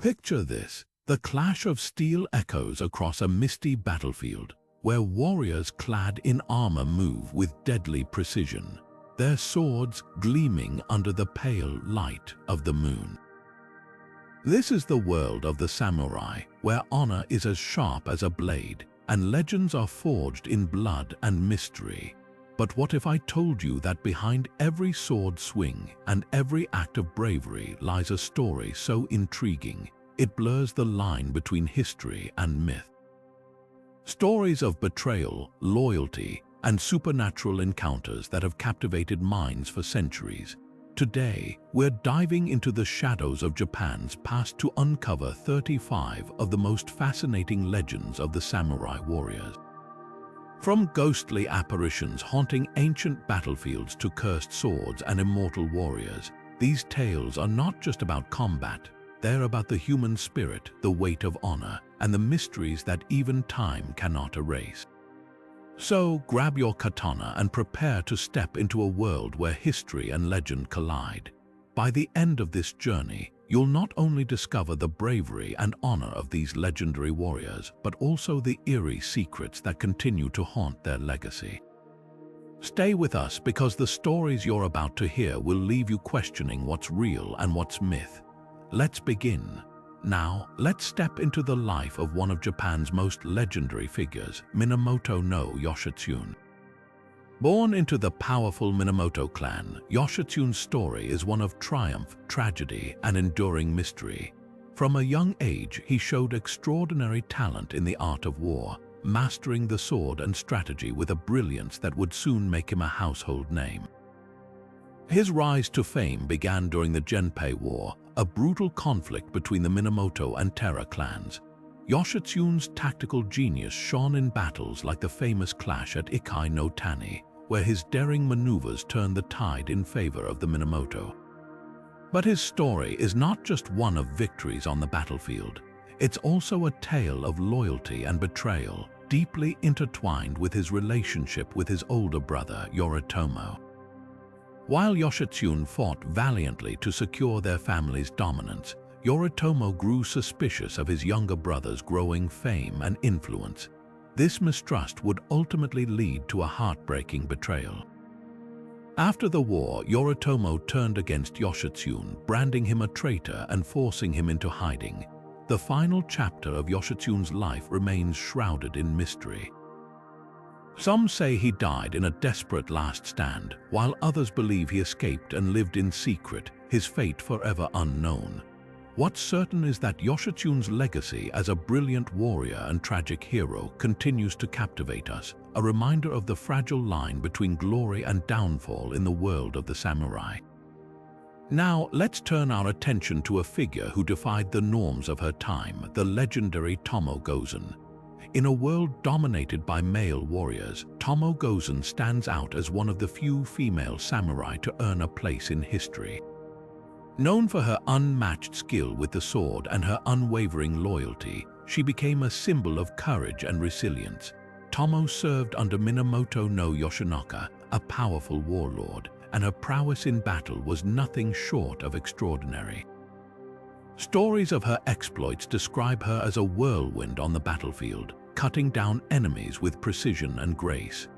Picture this, the clash of steel echoes across a misty battlefield, where warriors clad in armor move with deadly precision, their swords gleaming under the pale light of the moon. This is the world of the samurai, where honor is as sharp as a blade, and legends are forged in blood and mystery. But what if I told you that behind every sword swing and every act of bravery lies a story so intriguing, it blurs the line between history and myth? Stories of betrayal, loyalty, and supernatural encounters that have captivated minds for centuries. Today, we're diving into the shadows of Japan's past to uncover 35 of the most fascinating legends of the samurai warriors. From ghostly apparitions haunting ancient battlefields to cursed swords and immortal warriors, these tales are not just about combat, they're about the human spirit, the weight of honor, and the mysteries that even time cannot erase. So, grab your katana and prepare to step into a world where history and legend collide. By the end of this journey, you'll not only discover the bravery and honor of these legendary warriors, but also the eerie secrets that continue to haunt their legacy. Stay with us because the stories you're about to hear will leave you questioning what's real and what's myth. Let's begin. Now, let's step into the life of one of Japan's most legendary figures, Minamoto no Yoshitsune. Born into the powerful Minamoto clan, Yoshitsune's story is one of triumph, tragedy, and enduring mystery. From a young age, he showed extraordinary talent in the art of war, mastering the sword and strategy with a brilliance that would soon make him a household name. His rise to fame began during the Genpei War, a brutal conflict between the Minamoto and Takeda clans. Yoshitsune's tactical genius shone in battles like the famous clash at Ikai no Tani, where his daring maneuvers turned the tide in favor of the Minamoto. But his story is not just one of victories on the battlefield. It's also a tale of loyalty and betrayal, deeply intertwined with his relationship with his older brother, Yoritomo. While Yoshitsune fought valiantly to secure their family's dominance, Yoritomo grew suspicious of his younger brother's growing fame and influence. This mistrust would ultimately lead to a heartbreaking betrayal. After the war, Yoritomo turned against Yoshitsune, branding him a traitor and forcing him into hiding. The final chapter of Yoshitsune's life remains shrouded in mystery. Some say he died in a desperate last stand, while others believe he escaped and lived in secret, his fate forever unknown. What's certain is that Yoshitsune's legacy as a brilliant warrior and tragic hero continues to captivate us, a reminder of the fragile line between glory and downfall in the world of the samurai. Now, let's turn our attention to a figure who defied the norms of her time, the legendary Tomoe Gozen. In a world dominated by male warriors, Tomoe Gozen stands out as one of the few female samurai to earn a place in history. Known for her unmatched skill with the sword and her unwavering loyalty, she became a symbol of courage and resilience. Tomoe served under Minamoto no Yoshinaka, a powerful warlord, and her prowess in battle was nothing short of extraordinary. Stories of her exploits describe her as a whirlwind on the battlefield, cutting down enemies with precision and grace.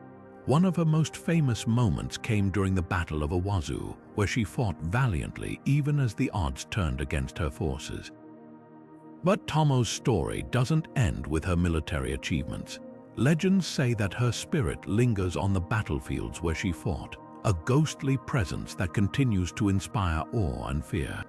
One of her most famous moments came during the Battle of Awazu, where she fought valiantly even as the odds turned against her forces. But Tomoe's story doesn't end with her military achievements. Legends say that her spirit lingers on the battlefields where she fought, a ghostly presence that continues to inspire awe and fear.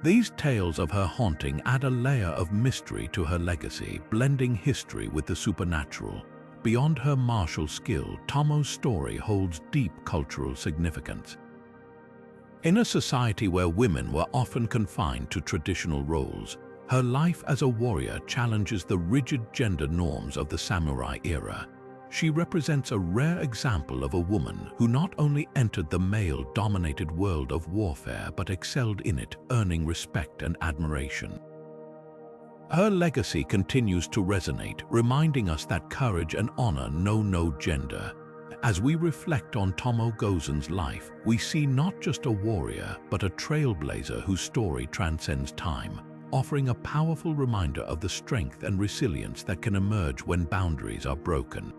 These tales of her haunting add a layer of mystery to her legacy, blending history with the supernatural. Beyond her martial skill, Tomoe's story holds deep cultural significance. In a society where women were often confined to traditional roles, her life as a warrior challenges the rigid gender norms of the samurai era. She represents a rare example of a woman who not only entered the male-dominated world of warfare but excelled in it, earning respect and admiration. Her legacy continues to resonate, reminding us that courage and honor know no gender. As we reflect on Tomoe Gozen's life, we see not just a warrior but a trailblazer whose story transcends time, offering a powerful reminder of the strength and resilience that can emerge when boundaries are broken.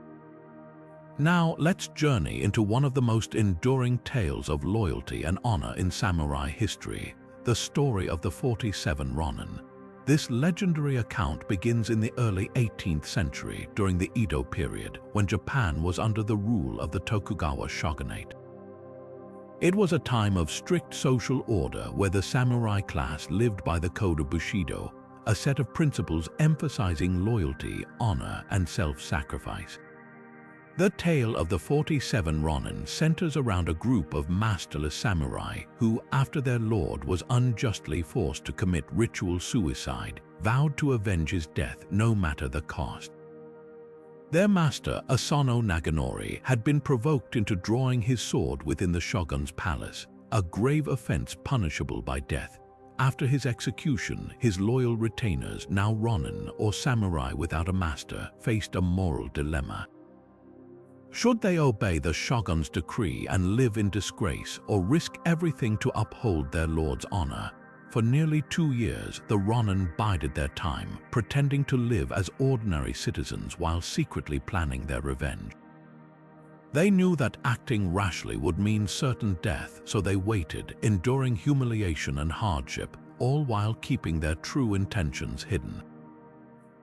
Now, let's journey into one of the most enduring tales of loyalty and honor in samurai history, the story of the 47 Ronin. This legendary account begins in the early 18th century during the Edo period, when Japan was under the rule of the Tokugawa shogunate. It was a time of strict social order where the samurai class lived by the code of Bushido, a set of principles emphasizing loyalty, honor, and self-sacrifice. The tale of the 47 Ronin centers around a group of masterless samurai who, after their lord was unjustly forced to commit ritual suicide, vowed to avenge his death no matter the cost. Their master, Asano Naganori, had been provoked into drawing his sword within the shogun's palace, a grave offense punishable by death. After his execution, his loyal retainers, now Ronin or samurai without a master, faced a moral dilemma. Should they obey the shogun's decree and live in disgrace, or risk everything to uphold their lord's honor? For nearly 2 years, the Ronin bided their time, pretending to live as ordinary citizens while secretly planning their revenge. They knew that acting rashly would mean certain death, so they waited, enduring humiliation and hardship, all while keeping their true intentions hidden.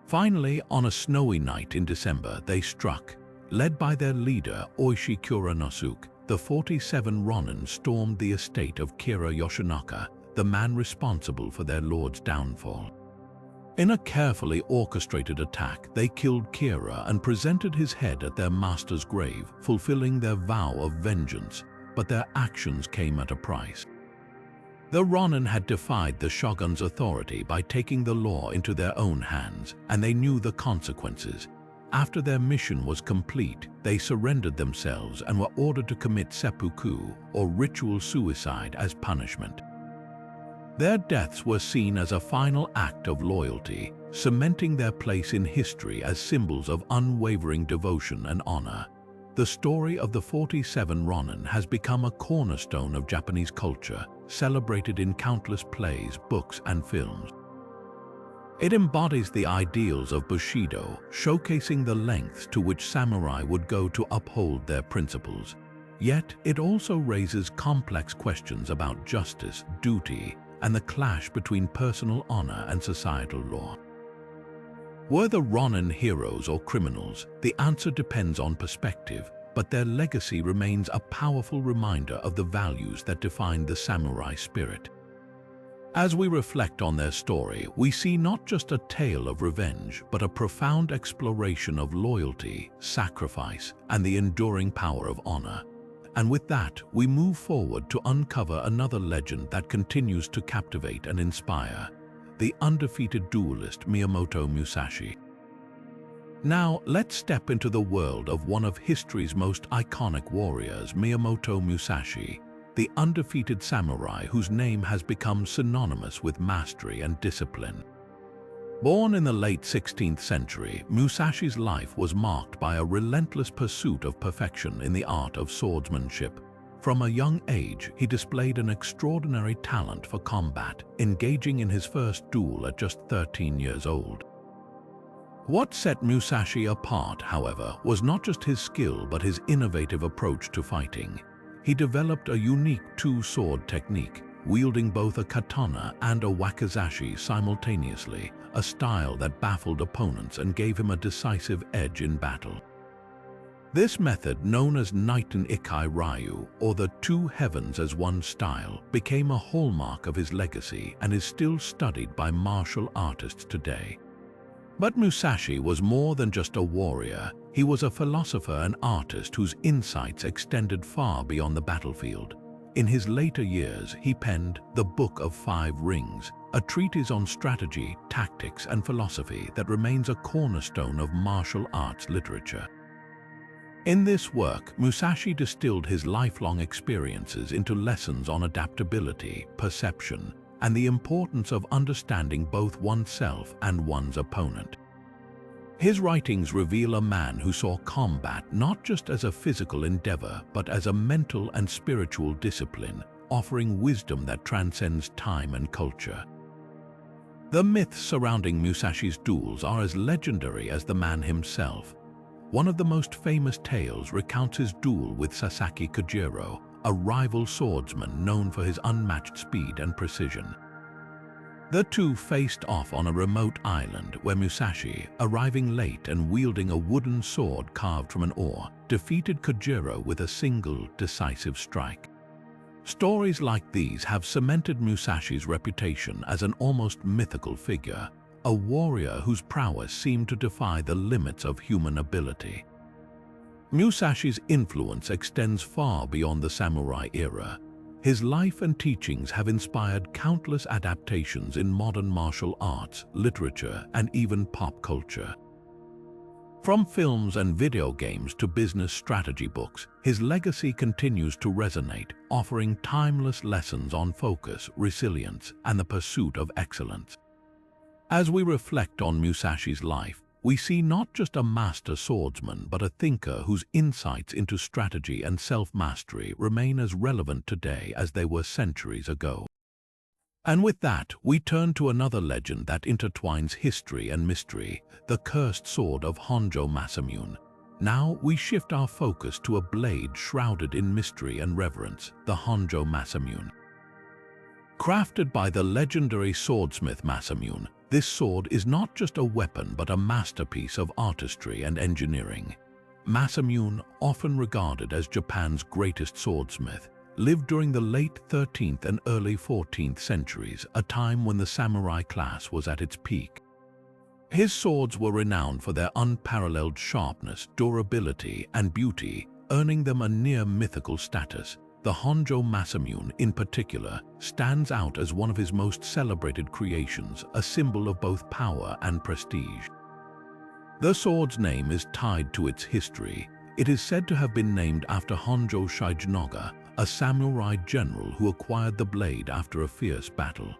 Finally, on a snowy night in December, they struck. Led by their leader, Oishi Kuranosuke, the 47 Ronin stormed the estate of Kira Yoshinaka, the man responsible for their lord's downfall. In a carefully orchestrated attack, they killed Kira and presented his head at their master's grave, fulfilling their vow of vengeance, but their actions came at a price. The Ronin had defied the shogun's authority by taking the law into their own hands, and they knew the consequences. After their mission was complete, they surrendered themselves and were ordered to commit seppuku, or ritual suicide, as punishment. Their deaths were seen as a final act of loyalty, cementing their place in history as symbols of unwavering devotion and honor. The story of the 47 Ronin has become a cornerstone of Japanese culture, celebrated in countless plays, books, and films. It embodies the ideals of Bushido, showcasing the lengths to which samurai would go to uphold their principles. Yet, it also raises complex questions about justice, duty, and the clash between personal honor and societal law. Were the Ronin heroes or criminals? The answer depends on perspective, but their legacy remains a powerful reminder of the values that define the samurai spirit. As we reflect on their story, we see not just a tale of revenge, but a profound exploration of loyalty, sacrifice, and the enduring power of honor. And with that, we move forward to uncover another legend that continues to captivate and inspire: the undefeated duelist Miyamoto Musashi. Now, let's step into the world of one of history's most iconic warriors, Miyamoto Musashi, the undefeated samurai whose name has become synonymous with mastery and discipline. Born in the late 16th century, Musashi's life was marked by a relentless pursuit of perfection in the art of swordsmanship. From a young age, he displayed an extraordinary talent for combat, engaging in his first duel at just 13 years old. What set Musashi apart, however, was not just his skill but his innovative approach to fighting. He developed a unique two-sword technique, wielding both a katana and a wakizashi simultaneously, a style that baffled opponents and gave him a decisive edge in battle. This method, known as Naiten Ikai Ryu, or the two heavens as one style, became a hallmark of his legacy and is still studied by martial artists today. But Musashi was more than just a warrior. He was a philosopher and artist whose insights extended far beyond the battlefield. In his later years, he penned The Book of Five Rings, a treatise on strategy, tactics, and philosophy that remains a cornerstone of martial arts literature. In this work, Musashi distilled his lifelong experiences into lessons on adaptability, perception, and the importance of understanding both oneself and one's opponent. His writings reveal a man who saw combat not just as a physical endeavor, but as a mental and spiritual discipline, offering wisdom that transcends time and culture. The myths surrounding Musashi's duels are as legendary as the man himself. One of the most famous tales recounts his duel with Sasaki Kojiro, a rival swordsman known for his unmatched speed and precision. The two faced off on a remote island where Musashi, arriving late and wielding a wooden sword carved from an oar, defeated Kojiro with a single, decisive strike. Stories like these have cemented Musashi's reputation as an almost mythical figure, a warrior whose prowess seemed to defy the limits of human ability. Musashi's influence extends far beyond the samurai era. His life and teachings have inspired countless adaptations in modern martial arts, literature, and even pop culture. From films and video games to business strategy books, his legacy continues to resonate, offering timeless lessons on focus, resilience, and the pursuit of excellence. As we reflect on Musashi's life, we see not just a master swordsman but a thinker whose insights into strategy and self-mastery remain as relevant today as they were centuries ago. And with that, we turn to another legend that intertwines history and mystery, the cursed sword of Honjo Masamune. Now we shift our focus to a blade shrouded in mystery and reverence, the Honjo Masamune. Crafted by the legendary swordsmith Masamune, this sword is not just a weapon but a masterpiece of artistry and engineering. Masamune, often regarded as Japan's greatest swordsmith, lived during the late 13th and early 14th centuries, a time when the samurai class was at its peak. His swords were renowned for their unparalleled sharpness, durability, and beauty, earning them a near-mythical status. The Honjo Masamune, in particular, stands out as one of his most celebrated creations, a symbol of both power and prestige. The sword's name is tied to its history. It is said to have been named after Honjo Shigenaga, a samurai general who acquired the blade after a fierce battle.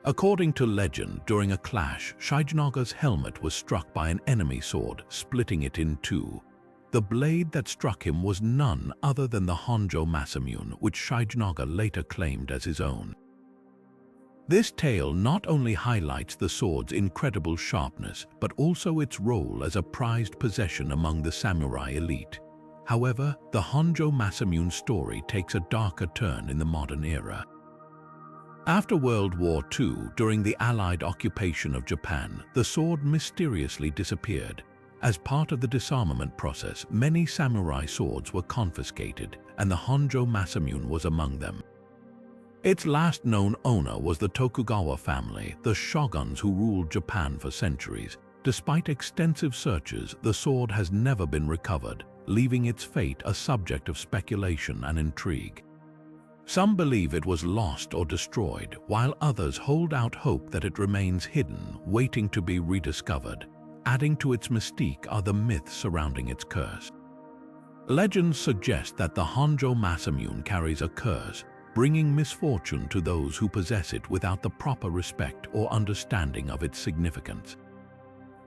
According to legend, during a clash, Shigenaga's helmet was struck by an enemy sword, splitting it in two. The blade that struck him was none other than the Honjo Masamune, which Shigenaga later claimed as his own. This tale not only highlights the sword's incredible sharpness, but also its role as a prized possession among the samurai elite. However, the Honjo Masamune story takes a darker turn in the modern era. After World War II, during the Allied occupation of Japan, the sword mysteriously disappeared. As part of the disarmament process, many samurai swords were confiscated, and the Honjo Masamune was among them. Its last known owner was the Tokugawa family, the shoguns who ruled Japan for centuries. Despite extensive searches, the sword has never been recovered, leaving its fate a subject of speculation and intrigue. Some believe it was lost or destroyed, while others hold out hope that it remains hidden, waiting to be rediscovered. Adding to its mystique are the myths surrounding its curse. Legends suggest that the Honjo Masamune carries a curse, bringing misfortune to those who possess it without the proper respect or understanding of its significance.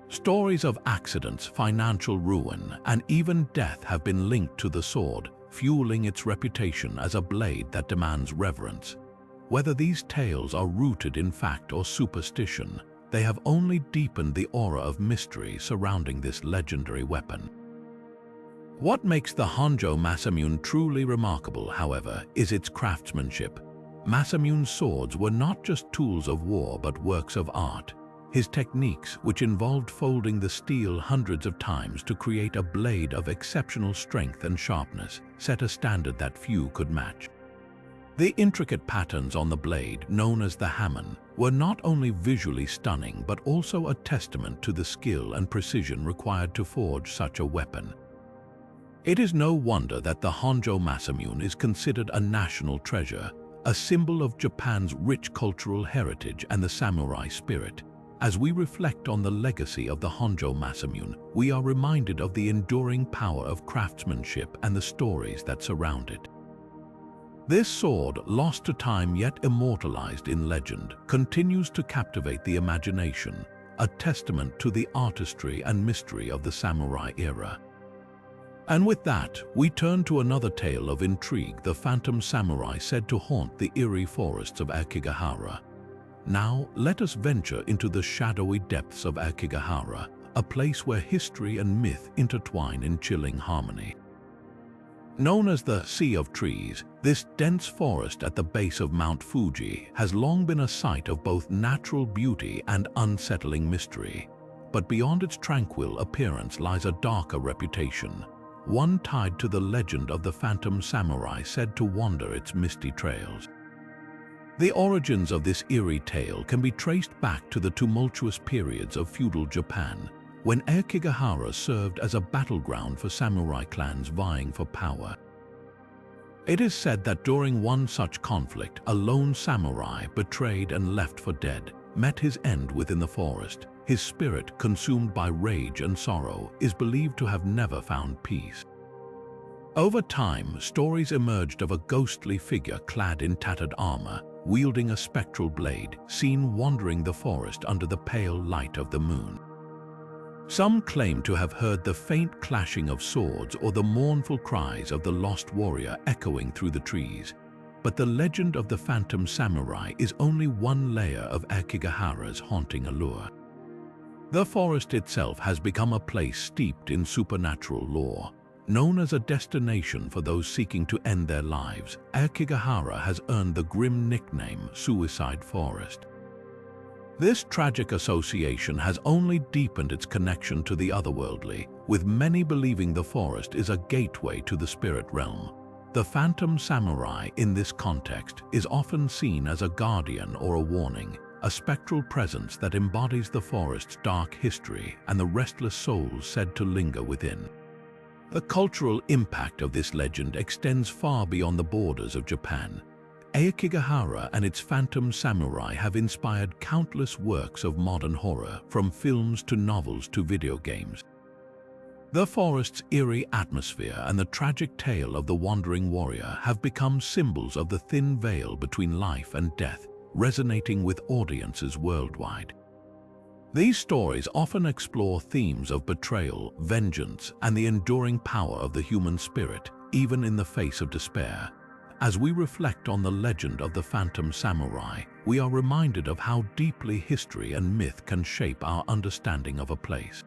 Stories of accidents, financial ruin, and even death have been linked to the sword, fueling its reputation as a blade that demands reverence. Whether these tales are rooted in fact or superstition, they have only deepened the aura of mystery surrounding this legendary weapon. What makes the Honjo Masamune truly remarkable, however, is its craftsmanship. Masamune's swords were not just tools of war but works of art. His techniques, which involved folding the steel hundreds of times to create a blade of exceptional strength and sharpness, set a standard that few could match. The intricate patterns on the blade, known as the hamon, were not only visually stunning but also a testament to the skill and precision required to forge such a weapon. It is no wonder that the Honjo Masamune is considered a national treasure, a symbol of Japan's rich cultural heritage and the samurai spirit. As we reflect on the legacy of the Honjo Masamune, we are reminded of the enduring power of craftsmanship and the stories that surround it. This sword, lost to time yet immortalized in legend, continues to captivate the imagination, a testament to the artistry and mystery of the samurai era. And with that, we turn to another tale of intrigue, the phantom samurai said to haunt the eerie forests of Akigahara. Now let us venture into the shadowy depths of Aokigahara, a place where history and myth intertwine in chilling harmony. Known as the Sea of Trees, this dense forest at the base of Mount Fuji has long been a site of both natural beauty and unsettling mystery. But beyond its tranquil appearance lies a darker reputation, one tied to the legend of the phantom samurai said to wander its misty trails. The origins of this eerie tale can be traced back to the tumultuous periods of feudal Japan, when Aokigahara served as a battleground for samurai clans vying for power. It is said that during one such conflict, a lone samurai, betrayed and left for dead, met his end within the forest. His spirit, consumed by rage and sorrow, is believed to have never found peace. Over time, stories emerged of a ghostly figure clad in tattered armor, wielding a spectral blade, seen wandering the forest under the pale light of the moon. Some claim to have heard the faint clashing of swords or the mournful cries of the lost warrior echoing through the trees. But the legend of the phantom samurai is only one layer of Aokigahara's haunting allure. The forest itself has become a place steeped in supernatural lore. Known as a destination for those seeking to end their lives, Aokigahara has earned the grim nickname Suicide Forest. This tragic association has only deepened its connection to the otherworldly, with many believing the forest is a gateway to the spirit realm. The phantom samurai in this context is often seen as a guardian or a warning, a spectral presence that embodies the forest's dark history and the restless souls said to linger within. The cultural impact of this legend extends far beyond the borders of Japan. Aokigahara and its phantom samurai have inspired countless works of modern horror, from films to novels to video games. The forest's eerie atmosphere and the tragic tale of the wandering warrior have become symbols of the thin veil between life and death, resonating with audiences worldwide. These stories often explore themes of betrayal, vengeance, and the enduring power of the human spirit, even in the face of despair. As we reflect on the legend of the phantom samurai, we are reminded of how deeply history and myth can shape our understanding of a place.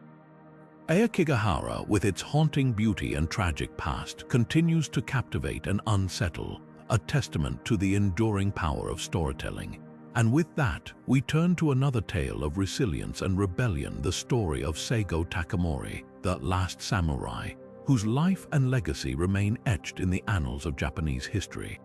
Aokigahara, with its haunting beauty and tragic past, continues to captivate and unsettle, a testament to the enduring power of storytelling. And with that, we turn to another tale of resilience and rebellion, the story of Seigo Takamori, the last samurai, whose life and legacy remain etched in the annals of Japanese history.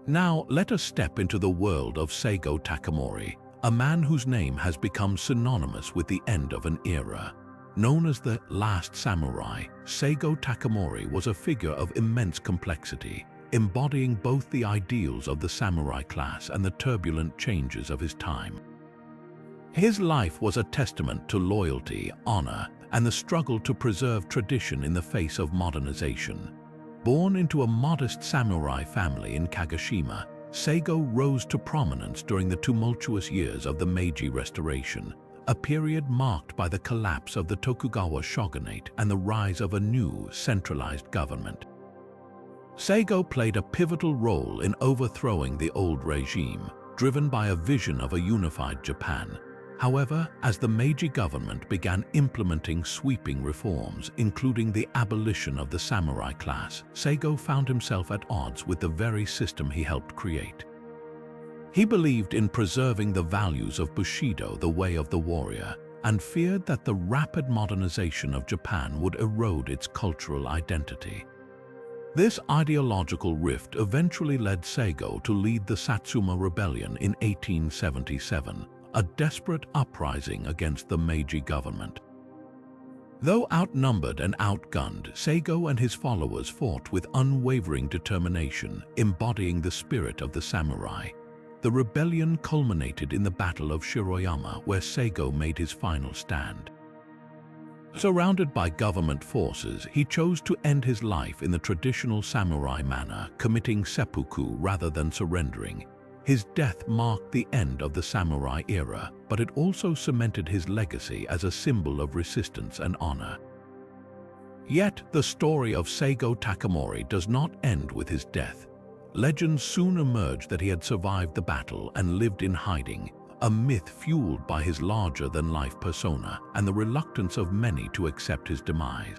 Now, let us step into the world of Seigo Takamori, a man whose name has become synonymous with the end of an era. Known as the last samurai, Seigo Takamori was a figure of immense complexity, embodying both the ideals of the samurai class and the turbulent changes of his time. His life was a testament to loyalty, honor, and the struggle to preserve tradition in the face of modernization. Born into a modest samurai family in Kagoshima, Seigo rose to prominence during the tumultuous years of the Meiji Restoration, a period marked by the collapse of the Tokugawa shogunate and the rise of a new, centralized government. Seigo played a pivotal role in overthrowing the old regime, driven by a vision of a unified Japan. However, as the Meiji government began implementing sweeping reforms, including the abolition of the samurai class, Seigo found himself at odds with the very system he helped create. He believed in preserving the values of Bushido, the way of the warrior, and feared that the rapid modernization of Japan would erode its cultural identity. This ideological rift eventually led Seigo to lead the Satsuma Rebellion in 1877, a desperate uprising against the Meiji government. Though outnumbered and outgunned, Seigo and his followers fought with unwavering determination, embodying the spirit of the samurai. The rebellion culminated in the Battle of Shiroyama, where Seigo made his final stand. Surrounded by government forces, he chose to end his life in the traditional samurai manner, committing seppuku rather than surrendering. His death marked the end of the samurai era, but it also cemented his legacy as a symbol of resistance and honor. Yet, the story of Seigo Takamori does not end with his death. Legends soon emerged that he had survived the battle and lived in hiding, a myth fueled by his larger-than-life persona and the reluctance of many to accept his demise.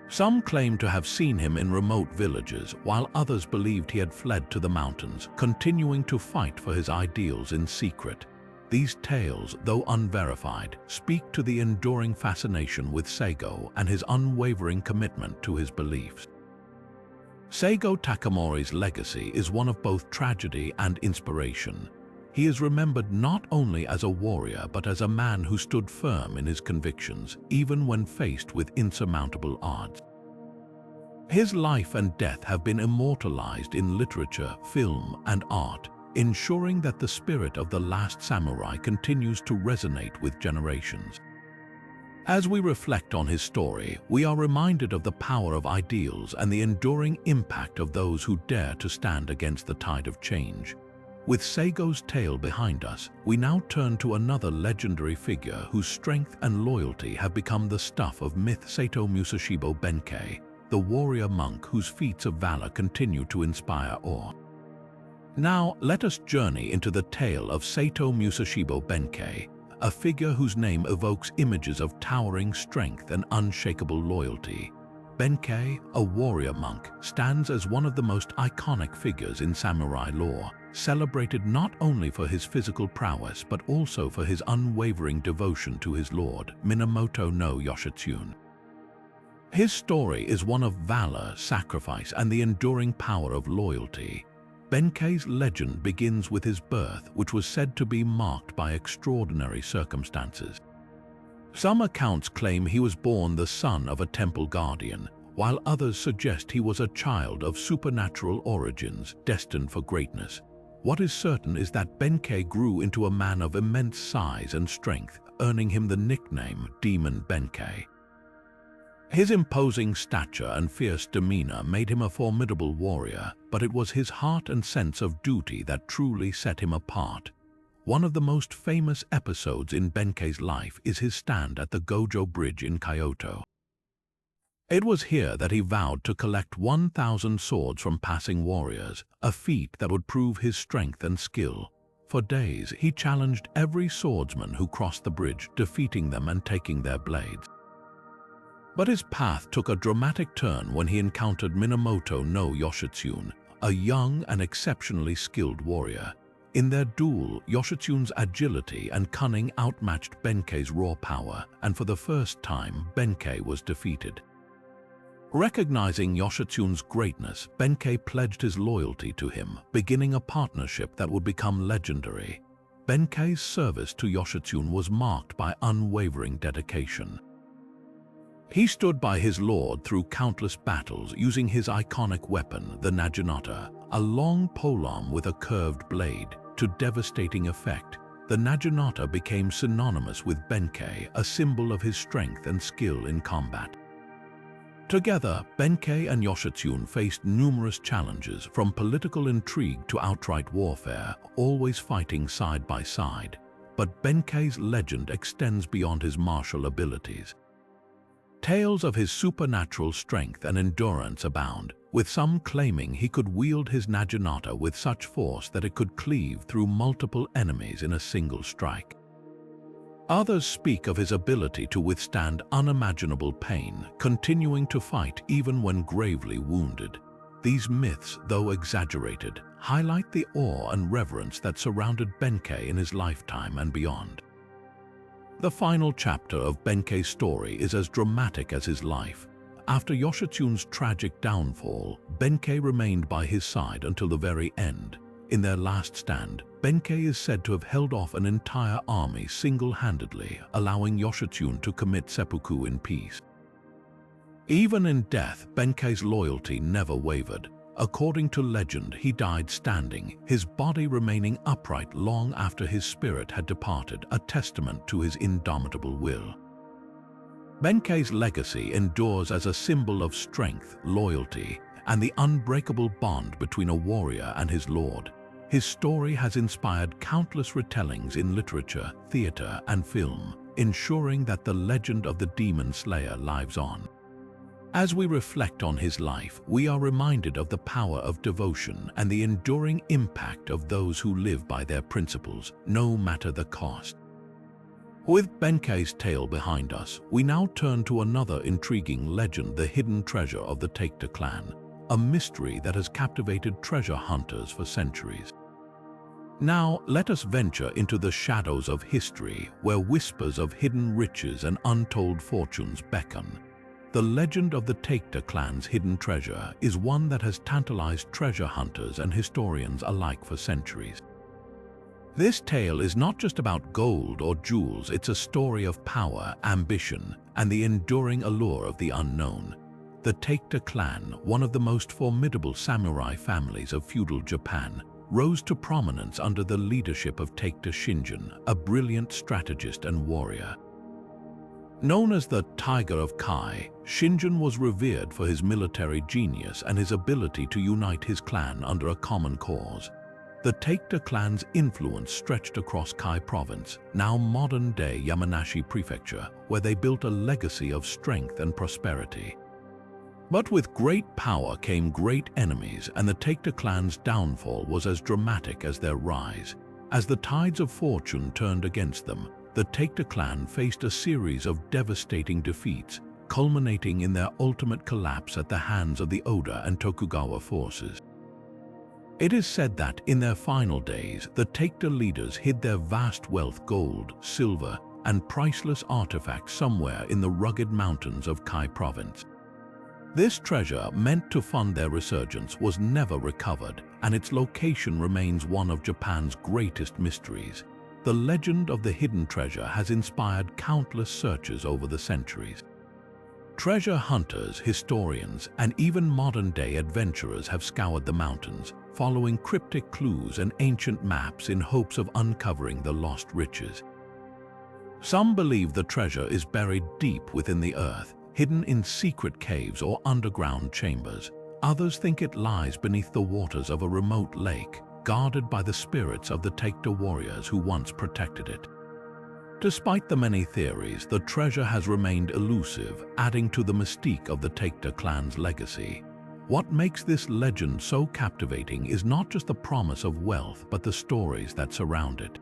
Some claim to have seen him in remote villages, while others believed he had fled to the mountains, continuing to fight for his ideals in secret. These tales, though unverified, speak to the enduring fascination with Seigo and his unwavering commitment to his beliefs. Seigo Takamori's legacy is one of both tragedy and inspiration. He is remembered not only as a warrior but as a man who stood firm in his convictions, even when faced with insurmountable odds. His life and death have been immortalized in literature, film, and art, ensuring that the spirit of the last samurai continues to resonate with generations. As we reflect on his story, we are reminded of the power of ideals and the enduring impact of those who dare to stand against the tide of change. With Seigo's tale behind us, we now turn to another legendary figure whose strength and loyalty have become the stuff of myth: Saito Musashibo Benkei, the warrior monk whose feats of valor continue to inspire awe. Now, let us journey into the tale of Saito Musashibo Benkei, a figure whose name evokes images of towering strength and unshakable loyalty. Benkei, a warrior monk, stands as one of the most iconic figures in samurai lore, celebrated not only for his physical prowess but also for his unwavering devotion to his lord, Minamoto no Yoshitsune. His story is one of valor, sacrifice, and the enduring power of loyalty. Benkei's legend begins with his birth, which was said to be marked by extraordinary circumstances. Some accounts claim he was born the son of a temple guardian, while others suggest he was a child of supernatural origins, destined for greatness. What is certain is that Benkei grew into a man of immense size and strength, earning him the nickname Demon Benkei. His imposing stature and fierce demeanor made him a formidable warrior, but it was his heart and sense of duty that truly set him apart. One of the most famous episodes in Benkei's life is his stand at the Gojo Bridge in Kyoto. It was here that he vowed to collect 1,000 swords from passing warriors, a feat that would prove his strength and skill. For days, he challenged every swordsman who crossed the bridge, defeating them and taking their blades. But his path took a dramatic turn when he encountered Minamoto no Yoshitsune, a young and exceptionally skilled warrior. In their duel, Yoshitsune's agility and cunning outmatched Benkei's raw power, and for the first time, Benkei was defeated. Recognizing Yoshitsune's greatness, Benkei pledged his loyalty to him, beginning a partnership that would become legendary. Benkei's service to Yoshitsune was marked by unwavering dedication. He stood by his lord through countless battles, using his iconic weapon, the naginata, a long polearm with a curved blade, to devastating effect. The naginata became synonymous with Benkei, a symbol of his strength and skill in combat. Together, Benkei and Yoshitsune faced numerous challenges, from political intrigue to outright warfare, always fighting side by side. But Benkei's legend extends beyond his martial abilities. Tales of his supernatural strength and endurance abound, with some claiming he could wield his naginata with such force that it could cleave through multiple enemies in a single strike. Others speak of his ability to withstand unimaginable pain, continuing to fight even when gravely wounded. These myths, though exaggerated, highlight the awe and reverence that surrounded Benkei in his lifetime and beyond. The final chapter of Benkei's story is as dramatic as his life. After Yoshitsune's tragic downfall, Benkei remained by his side until the very end. In their last stand, Benkei is said to have held off an entire army single-handedly, allowing Yoshitsune to commit seppuku in peace. Even in death, Benkei's loyalty never wavered. According to legend, he died standing, his body remaining upright long after his spirit had departed, a testament to his indomitable will. Benkei's legacy endures as a symbol of strength, loyalty, and the unbreakable bond between a warrior and his lord. His story has inspired countless retellings in literature, theater, and film, ensuring that the legend of the Demon Slayer lives on. As we reflect on his life, we are reminded of the power of devotion and the enduring impact of those who live by their principles, no matter the cost. With Benkei's tale behind us, we now turn to another intriguing legend, the hidden treasure of the Takeda Clan, a mystery that has captivated treasure hunters for centuries. Now, let us venture into the shadows of history, where whispers of hidden riches and untold fortunes beckon. The legend of the Takeda Clan's hidden treasure is one that has tantalized treasure hunters and historians alike for centuries. This tale is not just about gold or jewels, it's a story of power, ambition, and the enduring allure of the unknown. The Takeda Clan, one of the most formidable samurai families of feudal Japan, rose to prominence under the leadership of Takeda Shinjin, a brilliant strategist and warrior. Known as the Tiger of Kai, Shinjin was revered for his military genius and his ability to unite his clan under a common cause. The Takeda Clan's influence stretched across Kai Province, now modern-day Yamanashi Prefecture, where they built a legacy of strength and prosperity. But with great power came great enemies, and the Takeda Clan's downfall was as dramatic as their rise. As the tides of fortune turned against them, the Takeda Clan faced a series of devastating defeats, culminating in their ultimate collapse at the hands of the Oda and Tokugawa forces. It is said that, in their final days, the Takeda leaders hid their vast wealth, gold, silver, and priceless artifacts somewhere in the rugged mountains of Kai Province. This treasure, meant to fund their resurgence, was never recovered, and its location remains one of Japan's greatest mysteries. The legend of the hidden treasure has inspired countless searches over the centuries. Treasure hunters, historians, and even modern-day adventurers have scoured the mountains, following cryptic clues and ancient maps in hopes of uncovering the lost riches. Some believe the treasure is buried deep within the earth, hidden in secret caves or underground chambers. Others think it lies beneath the waters of a remote lake, guarded by the spirits of the Takeda warriors who once protected it. Despite the many theories, the treasure has remained elusive, adding to the mystique of the Takeda Clan's legacy. What makes this legend so captivating is not just the promise of wealth, but the stories that surround it.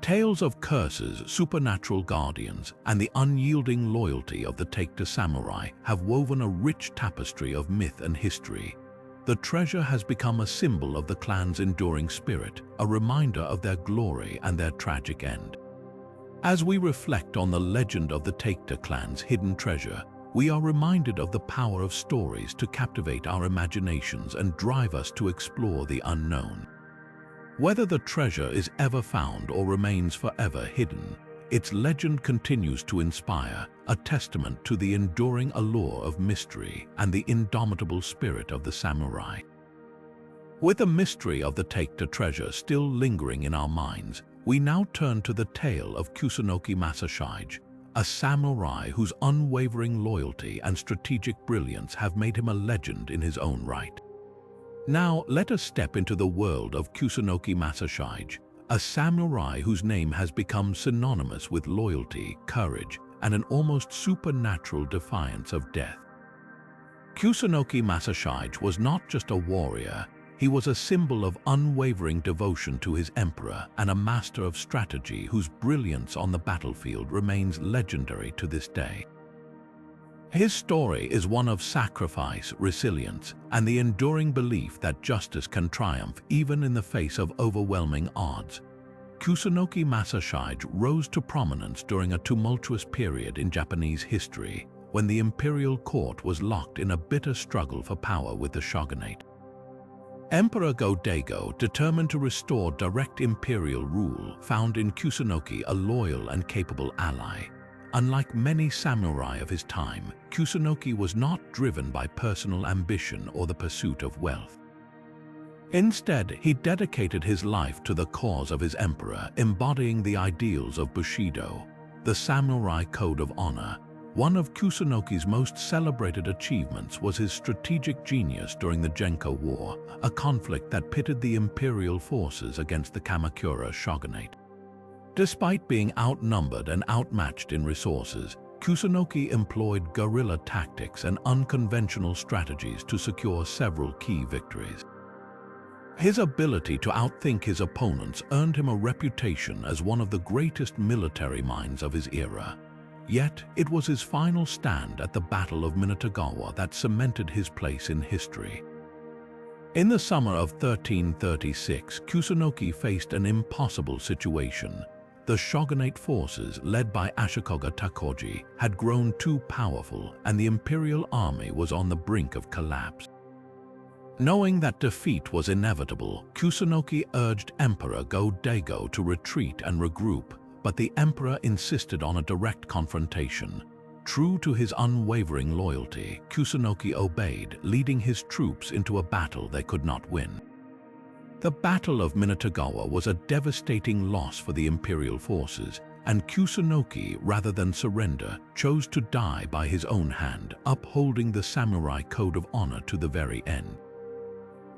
Tales of curses, supernatural guardians, and the unyielding loyalty of the Takeda samurai have woven a rich tapestry of myth and history. The treasure has become a symbol of the clan's enduring spirit, a reminder of their glory and their tragic end. As we reflect on the legend of the Takeda Clan's hidden treasure, we are reminded of the power of stories to captivate our imaginations and drive us to explore the unknown. Whether the treasure is ever found or remains forever hidden, its legend continues to inspire, a testament to the enduring allure of mystery and the indomitable spirit of the samurai. With the mystery of the Takeda treasure still lingering in our minds, we now turn to the tale of Kusunoki Masashi, a samurai whose unwavering loyalty and strategic brilliance have made him a legend in his own right. Now, let us step into the world of Kusunoki Masashi, a samurai whose name has become synonymous with loyalty, courage, and an almost supernatural defiance of death. Kusunoki Masashi was not just a warrior, he was a symbol of unwavering devotion to his emperor and a master of strategy whose brilliance on the battlefield remains legendary to this day. His story is one of sacrifice, resilience, and the enduring belief that justice can triumph even in the face of overwhelming odds. Kusunoki Masashi rose to prominence during a tumultuous period in Japanese history, when the imperial court was locked in a bitter struggle for power with the shogunate. Emperor Go-Daigo, determined to restore direct imperial rule, found in Kusunoki a loyal and capable ally. Unlike many samurai of his time, Kusunoki was not driven by personal ambition or the pursuit of wealth. Instead, he dedicated his life to the cause of his emperor, embodying the ideals of Bushido, the samurai code of honor. One of Kusunoki's most celebrated achievements was his strategic genius during the Genko War, a conflict that pitted the imperial forces against the Kamakura shogunate. Despite being outnumbered and outmatched in resources, Kusunoki employed guerrilla tactics and unconventional strategies to secure several key victories. His ability to outthink his opponents earned him a reputation as one of the greatest military minds of his era. Yet, it was his final stand at the Battle of Minatogawa that cemented his place in history. In the summer of 1336, Kusunoki faced an impossible situation. The shogunate forces, led by Ashikaga Takoji, had grown too powerful, and the imperial army was on the brink of collapse. Knowing that defeat was inevitable, Kusunoki urged Emperor Go-Daigo to retreat and regroup, but the emperor insisted on a direct confrontation. True to his unwavering loyalty, Kusunoki obeyed, leading his troops into a battle they could not win. The Battle of Minatogawa was a devastating loss for the imperial forces, and Kusunoki, rather than surrender, chose to die by his own hand, upholding the samurai code of honor to the very end.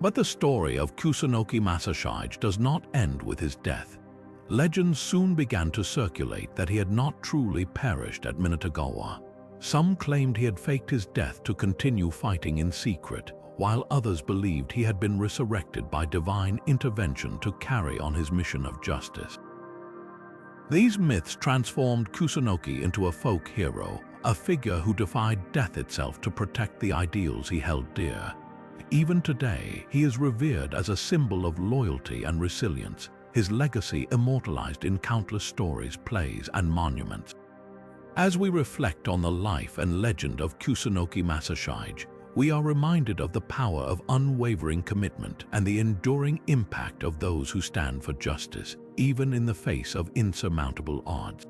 But the story of Kusunoki Masashi does not end with his death. Legends soon began to circulate that he had not truly perished at Minatogawa. Some claimed he had faked his death to continue fighting in secret, while others believed he had been resurrected by divine intervention to carry on his mission of justice. These myths transformed Kusunoki into a folk hero, a figure who defied death itself to protect the ideals he held dear. Even today, he is revered as a symbol of loyalty and resilience, his legacy immortalized in countless stories, plays, and monuments. As we reflect on the life and legend of Kusunoki Masashi, we are reminded of the power of unwavering commitment and the enduring impact of those who stand for justice, even in the face of insurmountable odds.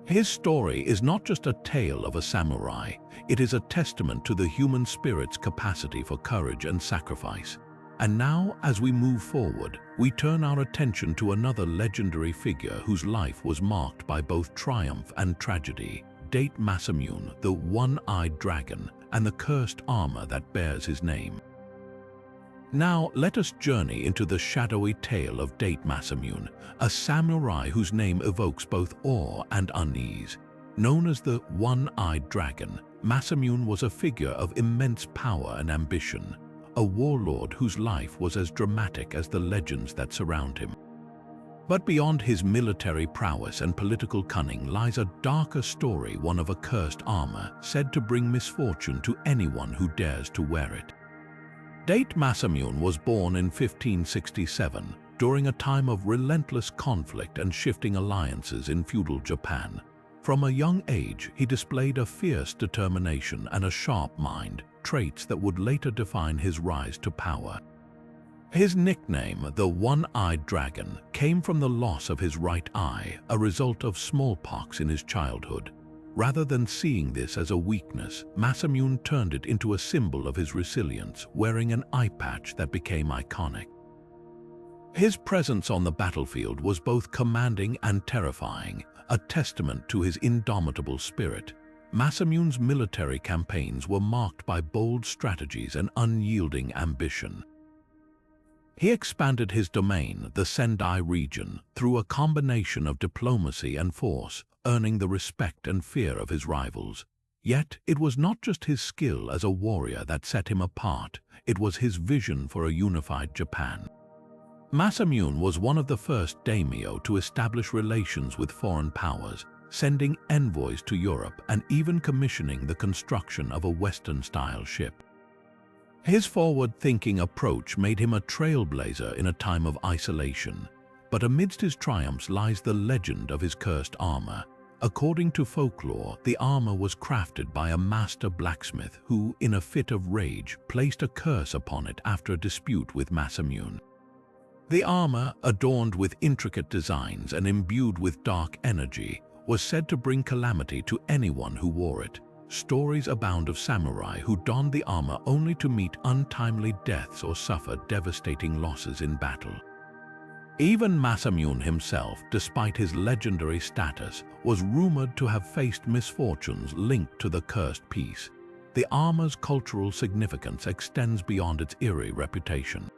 His story is not just a tale of a samurai, it is a testament to the human spirit's capacity for courage and sacrifice. And now, as we move forward, we turn our attention to another legendary figure whose life was marked by both triumph and tragedy, Date Masamune, the one-eyed dragon, and the cursed armor that bears his name. Now, let us journey into the shadowy tale of Date Masamune, a samurai whose name evokes both awe and unease. Known as the one-eyed dragon, Masamune was a figure of immense power and ambition, a warlord whose life was as dramatic as the legends that surround him. But beyond his military prowess and political cunning lies a darker story, one of a cursed armor, said to bring misfortune to anyone who dares to wear it. Date Masamune was born in 1567, during a time of relentless conflict and shifting alliances in feudal Japan. From a young age, he displayed a fierce determination and a sharp mind, traits that would later define his rise to power. His nickname, the One-Eyed Dragon, came from the loss of his right eye, a result of smallpox in his childhood. Rather than seeing this as a weakness, Masamune turned it into a symbol of his resilience, wearing an eye patch that became iconic. His presence on the battlefield was both commanding and terrifying, a testament to his indomitable spirit. Masamune's military campaigns were marked by bold strategies and unyielding ambition. He expanded his domain, the Sendai region, through a combination of diplomacy and force, earning the respect and fear of his rivals. Yet, it was not just his skill as a warrior that set him apart, it was his vision for a unified Japan. Masamune was one of the first daimyo to establish relations with foreign powers, sending envoys to Europe and even commissioning the construction of a Western-style ship. His forward-thinking approach made him a trailblazer in a time of isolation. But amidst his triumphs lies the legend of his cursed armor. According to folklore, the armor was crafted by a master blacksmith who, in a fit of rage, placed a curse upon it after a dispute with Masamune. The armor, adorned with intricate designs and imbued with dark energy, was said to bring calamity to anyone who wore it. Stories abound of samurai who donned the armor only to meet untimely deaths or suffer devastating losses in battle. Even Masamune himself, despite his legendary status, was rumored to have faced misfortunes linked to the cursed piece. The armor's cultural significance extends beyond its eerie reputation.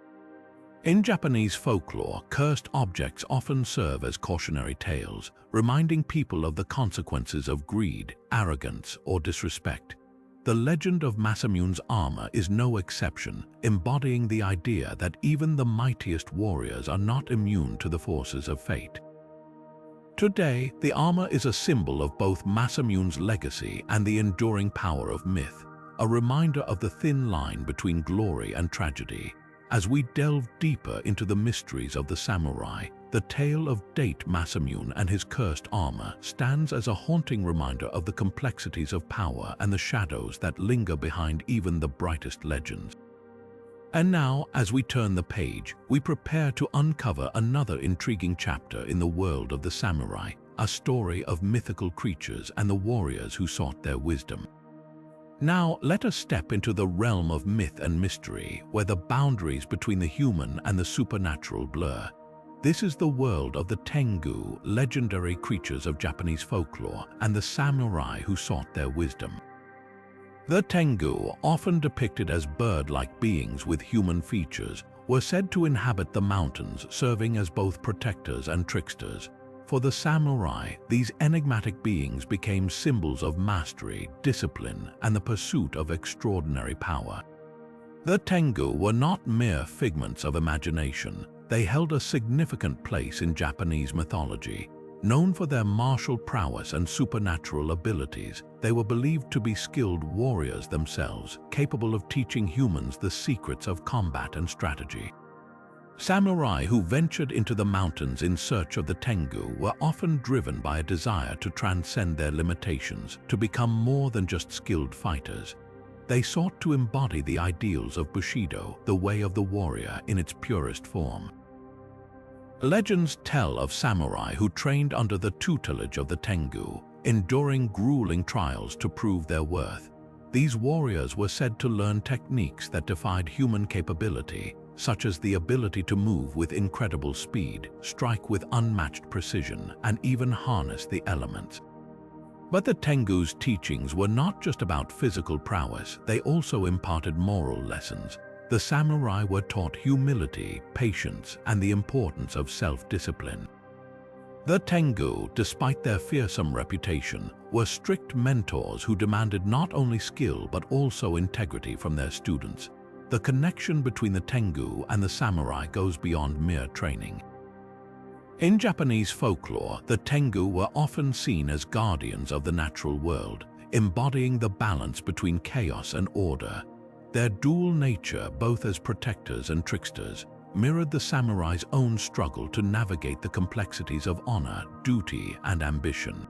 In Japanese folklore, cursed objects often serve as cautionary tales, reminding people of the consequences of greed, arrogance, or disrespect. The legend of Masamune's armor is no exception, embodying the idea that even the mightiest warriors are not immune to the forces of fate. Today, the armor is a symbol of both Masamune's legacy and the enduring power of myth, a reminder of the thin line between glory and tragedy. As we delve deeper into the mysteries of the samurai, the tale of Date Masamune and his cursed armor stands as a haunting reminder of the complexities of power and the shadows that linger behind even the brightest legends. And now, as we turn the page, we prepare to uncover another intriguing chapter in the world of the samurai, a story of mythical creatures and the warriors who sought their wisdom. Now, let us step into the realm of myth and mystery, where the boundaries between the human and the supernatural blur. This is the world of the Tengu, legendary creatures of Japanese folklore, and the samurai who sought their wisdom. The Tengu, often depicted as bird-like beings with human features, were said to inhabit the mountains, serving as both protectors and tricksters. For the samurai, these enigmatic beings became symbols of mastery, discipline, and the pursuit of extraordinary power. The Tengu were not mere figments of imagination. They held a significant place in Japanese mythology. Known for their martial prowess and supernatural abilities, they were believed to be skilled warriors themselves, capable of teaching humans the secrets of combat and strategy. Samurai who ventured into the mountains in search of the Tengu were often driven by a desire to transcend their limitations, to become more than just skilled fighters. They sought to embody the ideals of Bushido, the way of the warrior in its purest form. Legends tell of samurai who trained under the tutelage of the Tengu, enduring grueling trials to prove their worth. These warriors were said to learn techniques that defied human capability, such as the ability to move with incredible speed, strike with unmatched precision, and even harness the elements. But the Tengu's teachings were not just about physical prowess, they also imparted moral lessons. The samurai were taught humility, patience, and the importance of self-discipline. The Tengu, despite their fearsome reputation, were strict mentors who demanded not only skill but also integrity from their students. The connection between the Tengu and the samurai goes beyond mere training. In Japanese folklore, the Tengu were often seen as guardians of the natural world, embodying the balance between chaos and order. Their dual nature, both as protectors and tricksters, mirrored the samurai's own struggle to navigate the complexities of honor, duty, and ambition.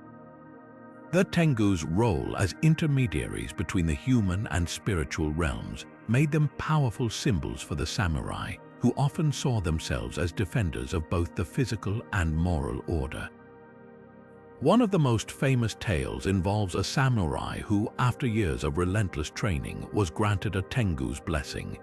The Tengu's role as intermediaries between the human and spiritual realms made them powerful symbols for the samurai, who often saw themselves as defenders of both the physical and moral order. One of the most famous tales involves a samurai who, after years of relentless training, was granted a Tengu's blessing.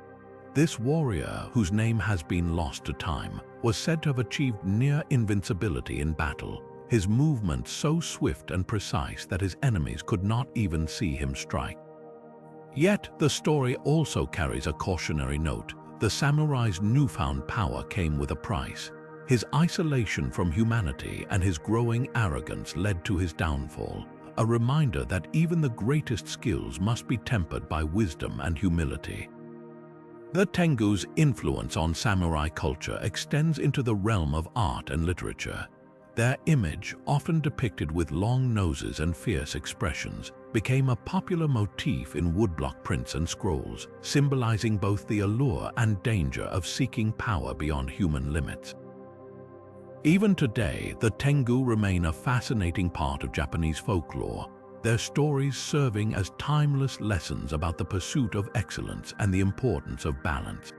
This warrior, whose name has been lost to time, was said to have achieved near invincibility in battle, his movements so swift and precise that his enemies could not even see him strike. Yet, the story also carries a cautionary note. The samurai's newfound power came with a price. His isolation from humanity and his growing arrogance led to his downfall, a reminder that even the greatest skills must be tempered by wisdom and humility. The Tengu's influence on samurai culture extends into the realm of art and literature. Their image, often depicted with long noses and fierce expressions, became a popular motif in woodblock prints and scrolls, symbolizing both the allure and danger of seeking power beyond human limits. Even today, the Tengu remain a fascinating part of Japanese folklore, their stories serving as timeless lessons about the pursuit of excellence and the importance of balance.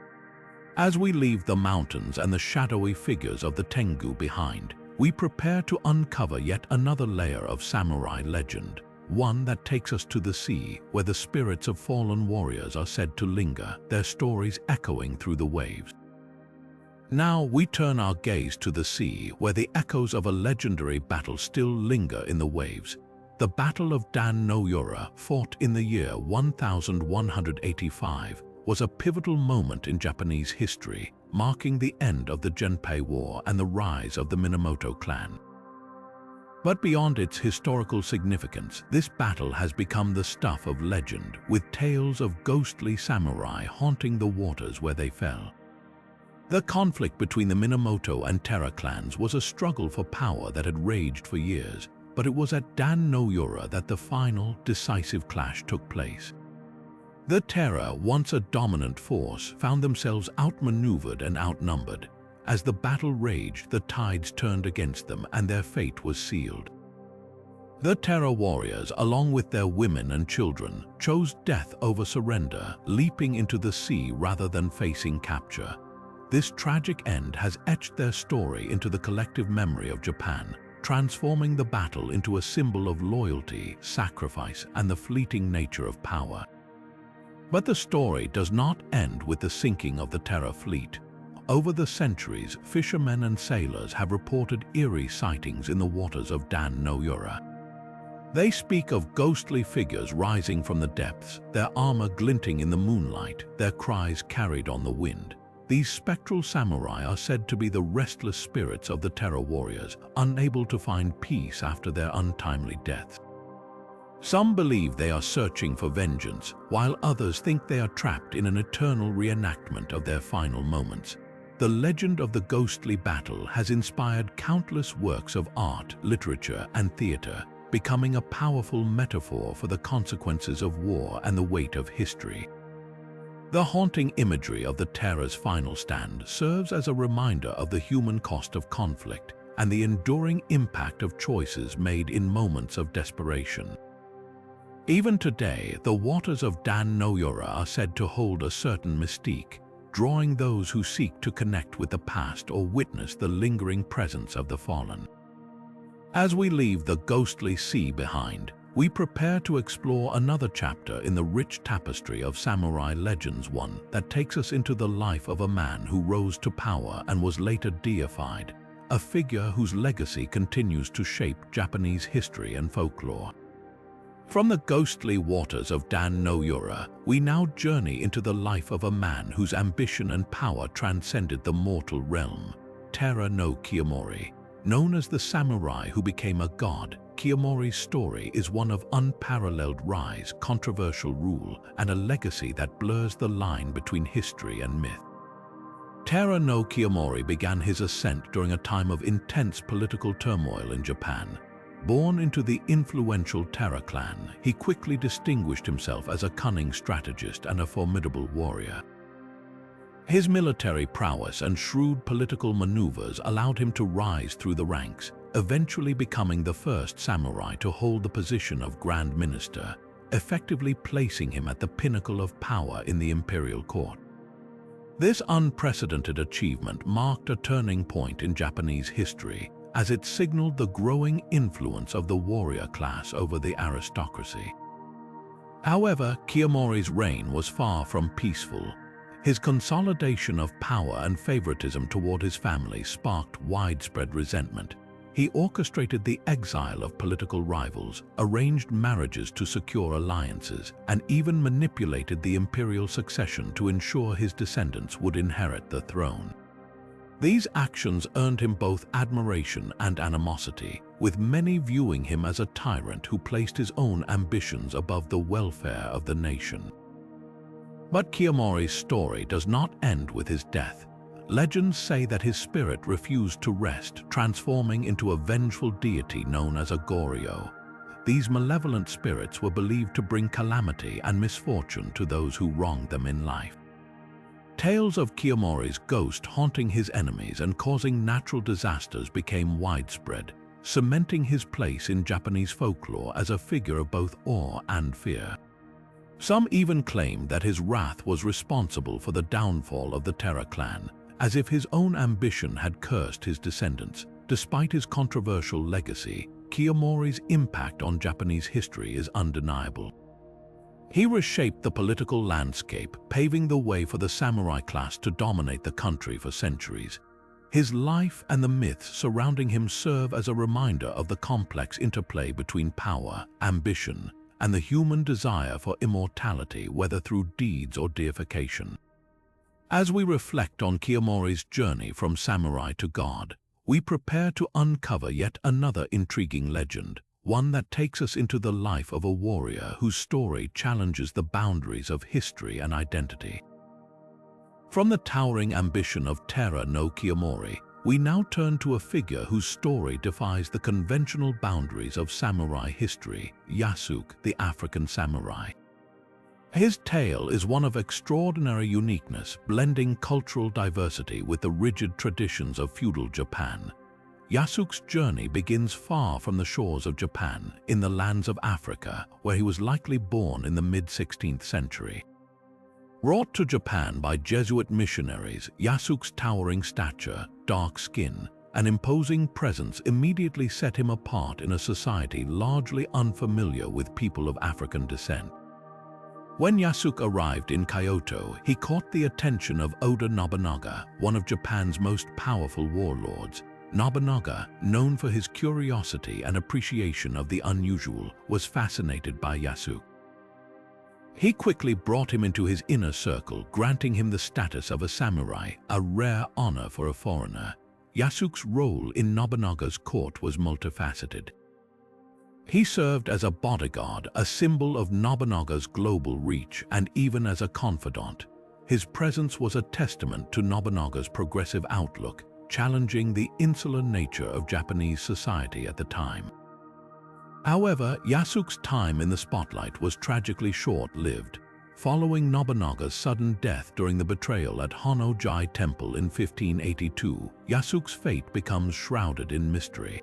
As we leave the mountains and the shadowy figures of the Tengu behind, we prepare to uncover yet another layer of samurai legend, one that takes us to the sea, where the spirits of fallen warriors are said to linger, their stories echoing through the waves. Now we turn our gaze to the sea, where the echoes of a legendary battle still linger in the waves. The Battle of Dan no Yora, fought in the year 1185, was a pivotal moment in Japanese history, marking the end of the Genpei War and the rise of the Minamoto clan. But beyond its historical significance, this battle has become the stuff of legend, with tales of ghostly samurai haunting the waters where they fell. The conflict between the Minamoto and Takeda clans was a struggle for power that had raged for years, but it was at Dan no Yora that the final, decisive clash took place. The Takeda, once a dominant force, found themselves outmaneuvered and outnumbered. As the battle raged, the tides turned against them and their fate was sealed. The Takeda warriors, along with their women and children, chose death over surrender, leaping into the sea rather than facing capture. This tragic end has etched their story into the collective memory of Japan, transforming the battle into a symbol of loyalty, sacrifice, and the fleeting nature of power. But the story does not end with the sinking of the Takeda fleet. Over the centuries, fishermen and sailors have reported eerie sightings in the waters of Dan no Yora. They speak of ghostly figures rising from the depths, their armor glinting in the moonlight, their cries carried on the wind. These spectral samurai are said to be the restless spirits of the Takeda warriors, unable to find peace after their untimely deaths. Some believe they are searching for vengeance, while others think they are trapped in an eternal reenactment of their final moments. The legend of the ghostly battle has inspired countless works of art, literature, and theater, becoming a powerful metaphor for the consequences of war and the weight of history. The haunting imagery of the Takeda's final stand serves as a reminder of the human cost of conflict and the enduring impact of choices made in moments of desperation. Even today, the waters of Dan no Yora are said to hold a certain mystique, drawing those who seek to connect with the past or witness the lingering presence of the fallen. As we leave the ghostly sea behind, we prepare to explore another chapter in the rich tapestry of samurai legends, one that takes us into the life of a man who rose to power and was later deified, a figure whose legacy continues to shape Japanese history and folklore. From the ghostly waters of Dan no Yora, we now journey into the life of a man whose ambition and power transcended the mortal realm, Takeda no Kiyomori. Known as the samurai who became a god, Kiyomori's story is one of unparalleled rise, controversial rule, and a legacy that blurs the line between history and myth. Takeda no Kiyomori began his ascent during a time of intense political turmoil in Japan. Born into the influential Takeda clan, he quickly distinguished himself as a cunning strategist and a formidable warrior. His military prowess and shrewd political maneuvers allowed him to rise through the ranks, eventually becoming the first samurai to hold the position of Grand Minister, effectively placing him at the pinnacle of power in the imperial court. This unprecedented achievement marked a turning point in Japanese history, as it signaled the growing influence of the warrior class over the aristocracy. However, Kiyomori's reign was far from peaceful. His consolidation of power and favoritism toward his family sparked widespread resentment. He orchestrated the exile of political rivals, arranged marriages to secure alliances, and even manipulated the imperial succession to ensure his descendants would inherit the throne. These actions earned him both admiration and animosity, with many viewing him as a tyrant who placed his own ambitions above the welfare of the nation. But Kiyomori's story does not end with his death. Legends say that his spirit refused to rest, transforming into a vengeful deity known as a Goryo. These malevolent spirits were believed to bring calamity and misfortune to those who wronged them in life. Tales of Kiyomori's ghost haunting his enemies and causing natural disasters became widespread, cementing his place in Japanese folklore as a figure of both awe and fear. Some even claimed that his wrath was responsible for the downfall of the Takeda clan, as if his own ambition had cursed his descendants. Despite his controversial legacy, Kiyomori's impact on Japanese history is undeniable. He reshaped the political landscape, paving the way for the samurai class to dominate the country for centuries. His life and the myths surrounding him serve as a reminder of the complex interplay between power, ambition, and the human desire for immortality, whether through deeds or deification. As we reflect on Kiyomori's journey from samurai to god, we prepare to uncover yet another intriguing legend, one that takes us into the life of a warrior whose story challenges the boundaries of history and identity. From the towering ambition of Terra no Kiyomori, we now turn to a figure whose story defies the conventional boundaries of samurai history, Yasuke, the African samurai. His tale is one of extraordinary uniqueness, blending cultural diversity with the rigid traditions of feudal Japan. Yasuke's journey begins far from the shores of Japan, in the lands of Africa, where he was likely born in the mid-16th century. Brought to Japan by Jesuit missionaries, Yasuke's towering stature, dark skin, and imposing presence immediately set him apart in a society largely unfamiliar with people of African descent. When Yasuke arrived in Kyoto, he caught the attention of Oda Nobunaga, one of Japan's most powerful warlords. Nobunaga, known for his curiosity and appreciation of the unusual, was fascinated by Yasuke. He quickly brought him into his inner circle, granting him the status of a samurai, a rare honor for a foreigner. Yasuke's role in Nobunaga's court was multifaceted. He served as a bodyguard, a symbol of Nobunaga's global reach, and even as a confidant. His presence was a testament to Nobunaga's progressive outlook, challenging the insular nature of Japanese society at the time. However, Yasuke's time in the spotlight was tragically short-lived. Following Nobunaga's sudden death during the betrayal at Honjo Temple in 1582, Yasuke's fate becomes shrouded in mystery.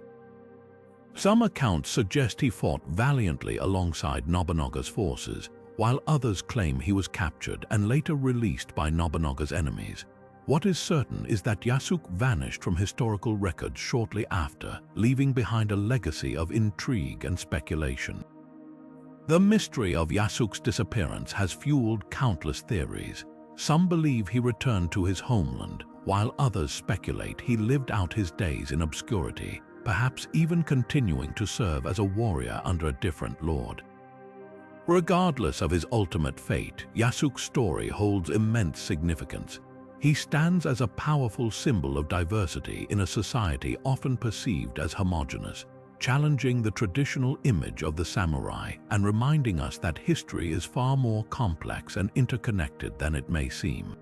Some accounts suggest he fought valiantly alongside Nobunaga's forces, while others claim he was captured and later released by Nobunaga's enemies. What is certain is that Yasuke vanished from historical records shortly after, leaving behind a legacy of intrigue and speculation. The mystery of Yasuke's disappearance has fueled countless theories. Some believe he returned to his homeland, while others speculate he lived out his days in obscurity, perhaps even continuing to serve as a warrior under a different lord. Regardless of his ultimate fate, Yasuke's story holds immense significance. He stands as a powerful symbol of diversity in a society often perceived as homogeneous, challenging the traditional image of the samurai and reminding us that history is far more complex and interconnected than it may seem.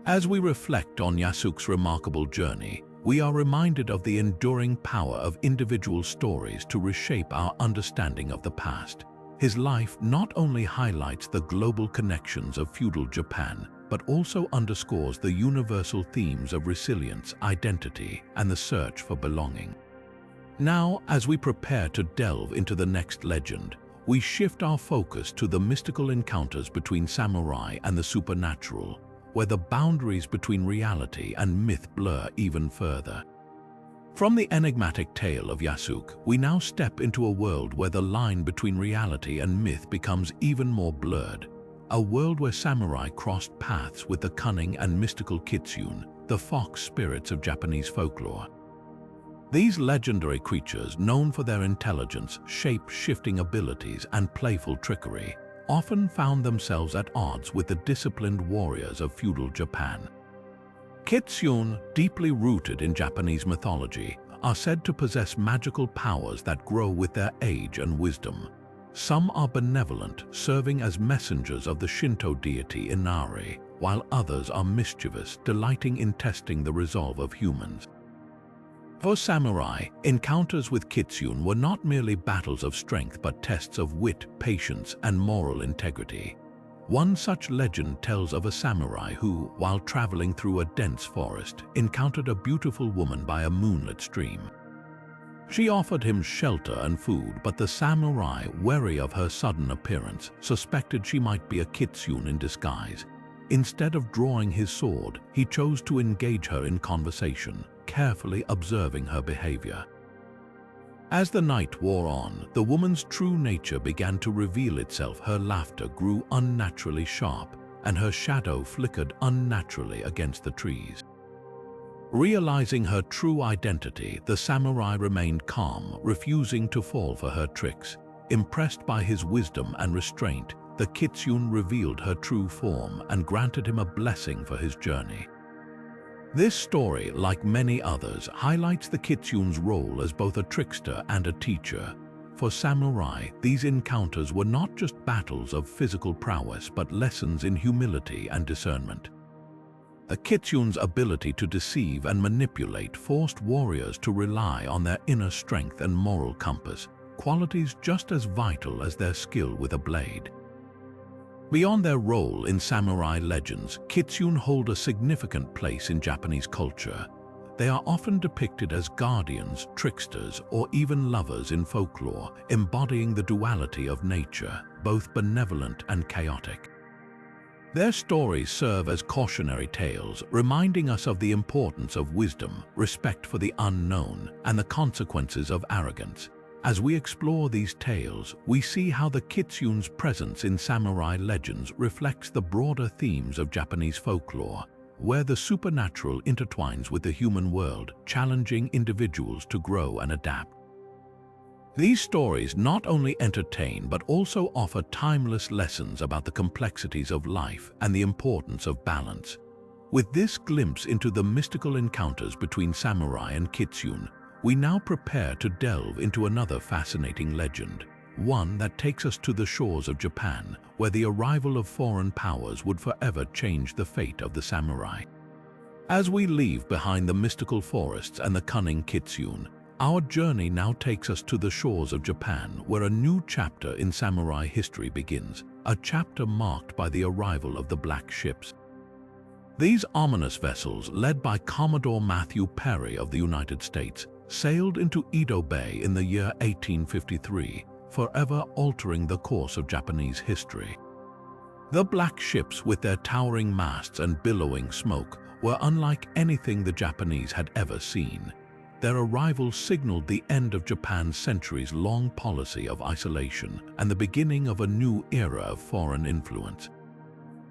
As we reflect on Yasuke's remarkable journey, we are reminded of the enduring power of individual stories to reshape our understanding of the past. His life not only highlights the global connections of feudal Japan, but also underscores the universal themes of resilience, identity, and the search for belonging. Now, as we prepare to delve into the next legend, we shift our focus to the mystical encounters between samurai and the supernatural, where the boundaries between reality and myth blur even further. From the enigmatic tale of Yasuke, we now step into a world where the line between reality and myth becomes even more blurred. A world where samurai crossed paths with the cunning and mystical kitsune, the fox spirits of Japanese folklore. These legendary creatures, known for their intelligence, shape-shifting abilities, and playful trickery, often found themselves at odds with the disciplined warriors of feudal Japan. Kitsune, deeply rooted in Japanese mythology, are said to possess magical powers that grow with their age and wisdom. Some are benevolent, serving as messengers of the Shinto deity Inari, while others are mischievous, delighting in testing the resolve of humans. For samurai, encounters with kitsune were not merely battles of strength but tests of wit, patience, and moral integrity. One such legend tells of a samurai who, while traveling through a dense forest, encountered a beautiful woman by a moonlit stream. She offered him shelter and food, but the samurai, wary of her sudden appearance, suspected she might be a kitsune in disguise. Instead of drawing his sword, he chose to engage her in conversation, carefully observing her behavior. As the night wore on, the woman's true nature began to reveal itself. Her laughter grew unnaturally sharp, and her shadow flickered unnaturally against the trees. Realizing her true identity, the samurai remained calm, refusing to fall for her tricks. Impressed by his wisdom and restraint, the kitsune revealed her true form and granted him a blessing for his journey. This story, like many others, highlights the kitsune's role as both a trickster and a teacher. For samurai, these encounters were not just battles of physical prowess but lessons in humility and discernment. The kitsune's ability to deceive and manipulate forced warriors to rely on their inner strength and moral compass, qualities just as vital as their skill with a blade. Beyond their role in samurai legends, kitsune hold a significant place in Japanese culture. They are often depicted as guardians, tricksters, or even lovers in folklore, embodying the duality of nature, both benevolent and chaotic. Their stories serve as cautionary tales, reminding us of the importance of wisdom, respect for the unknown, and the consequences of arrogance. As we explore these tales, we see how the kitsune's presence in samurai legends reflects the broader themes of Japanese folklore, where the supernatural intertwines with the human world, challenging individuals to grow and adapt. These stories not only entertain but also offer timeless lessons about the complexities of life and the importance of balance. With this glimpse into the mystical encounters between samurai and kitsune, we now prepare to delve into another fascinating legend, one that takes us to the shores of Japan, where the arrival of foreign powers would forever change the fate of the samurai. As we leave behind the mystical forests and the cunning kitsune, our journey now takes us to the shores of Japan, where a new chapter in samurai history begins, a chapter marked by the arrival of the Black Ships. These ominous vessels, led by Commodore Matthew Perry of the United States, sailed into Edo Bay in the year 1853, forever altering the course of Japanese history. The Black Ships, with their towering masts and billowing smoke, were unlike anything the Japanese had ever seen. Their arrival signaled the end of Japan's centuries-long policy of isolation and the beginning of a new era of foreign influence.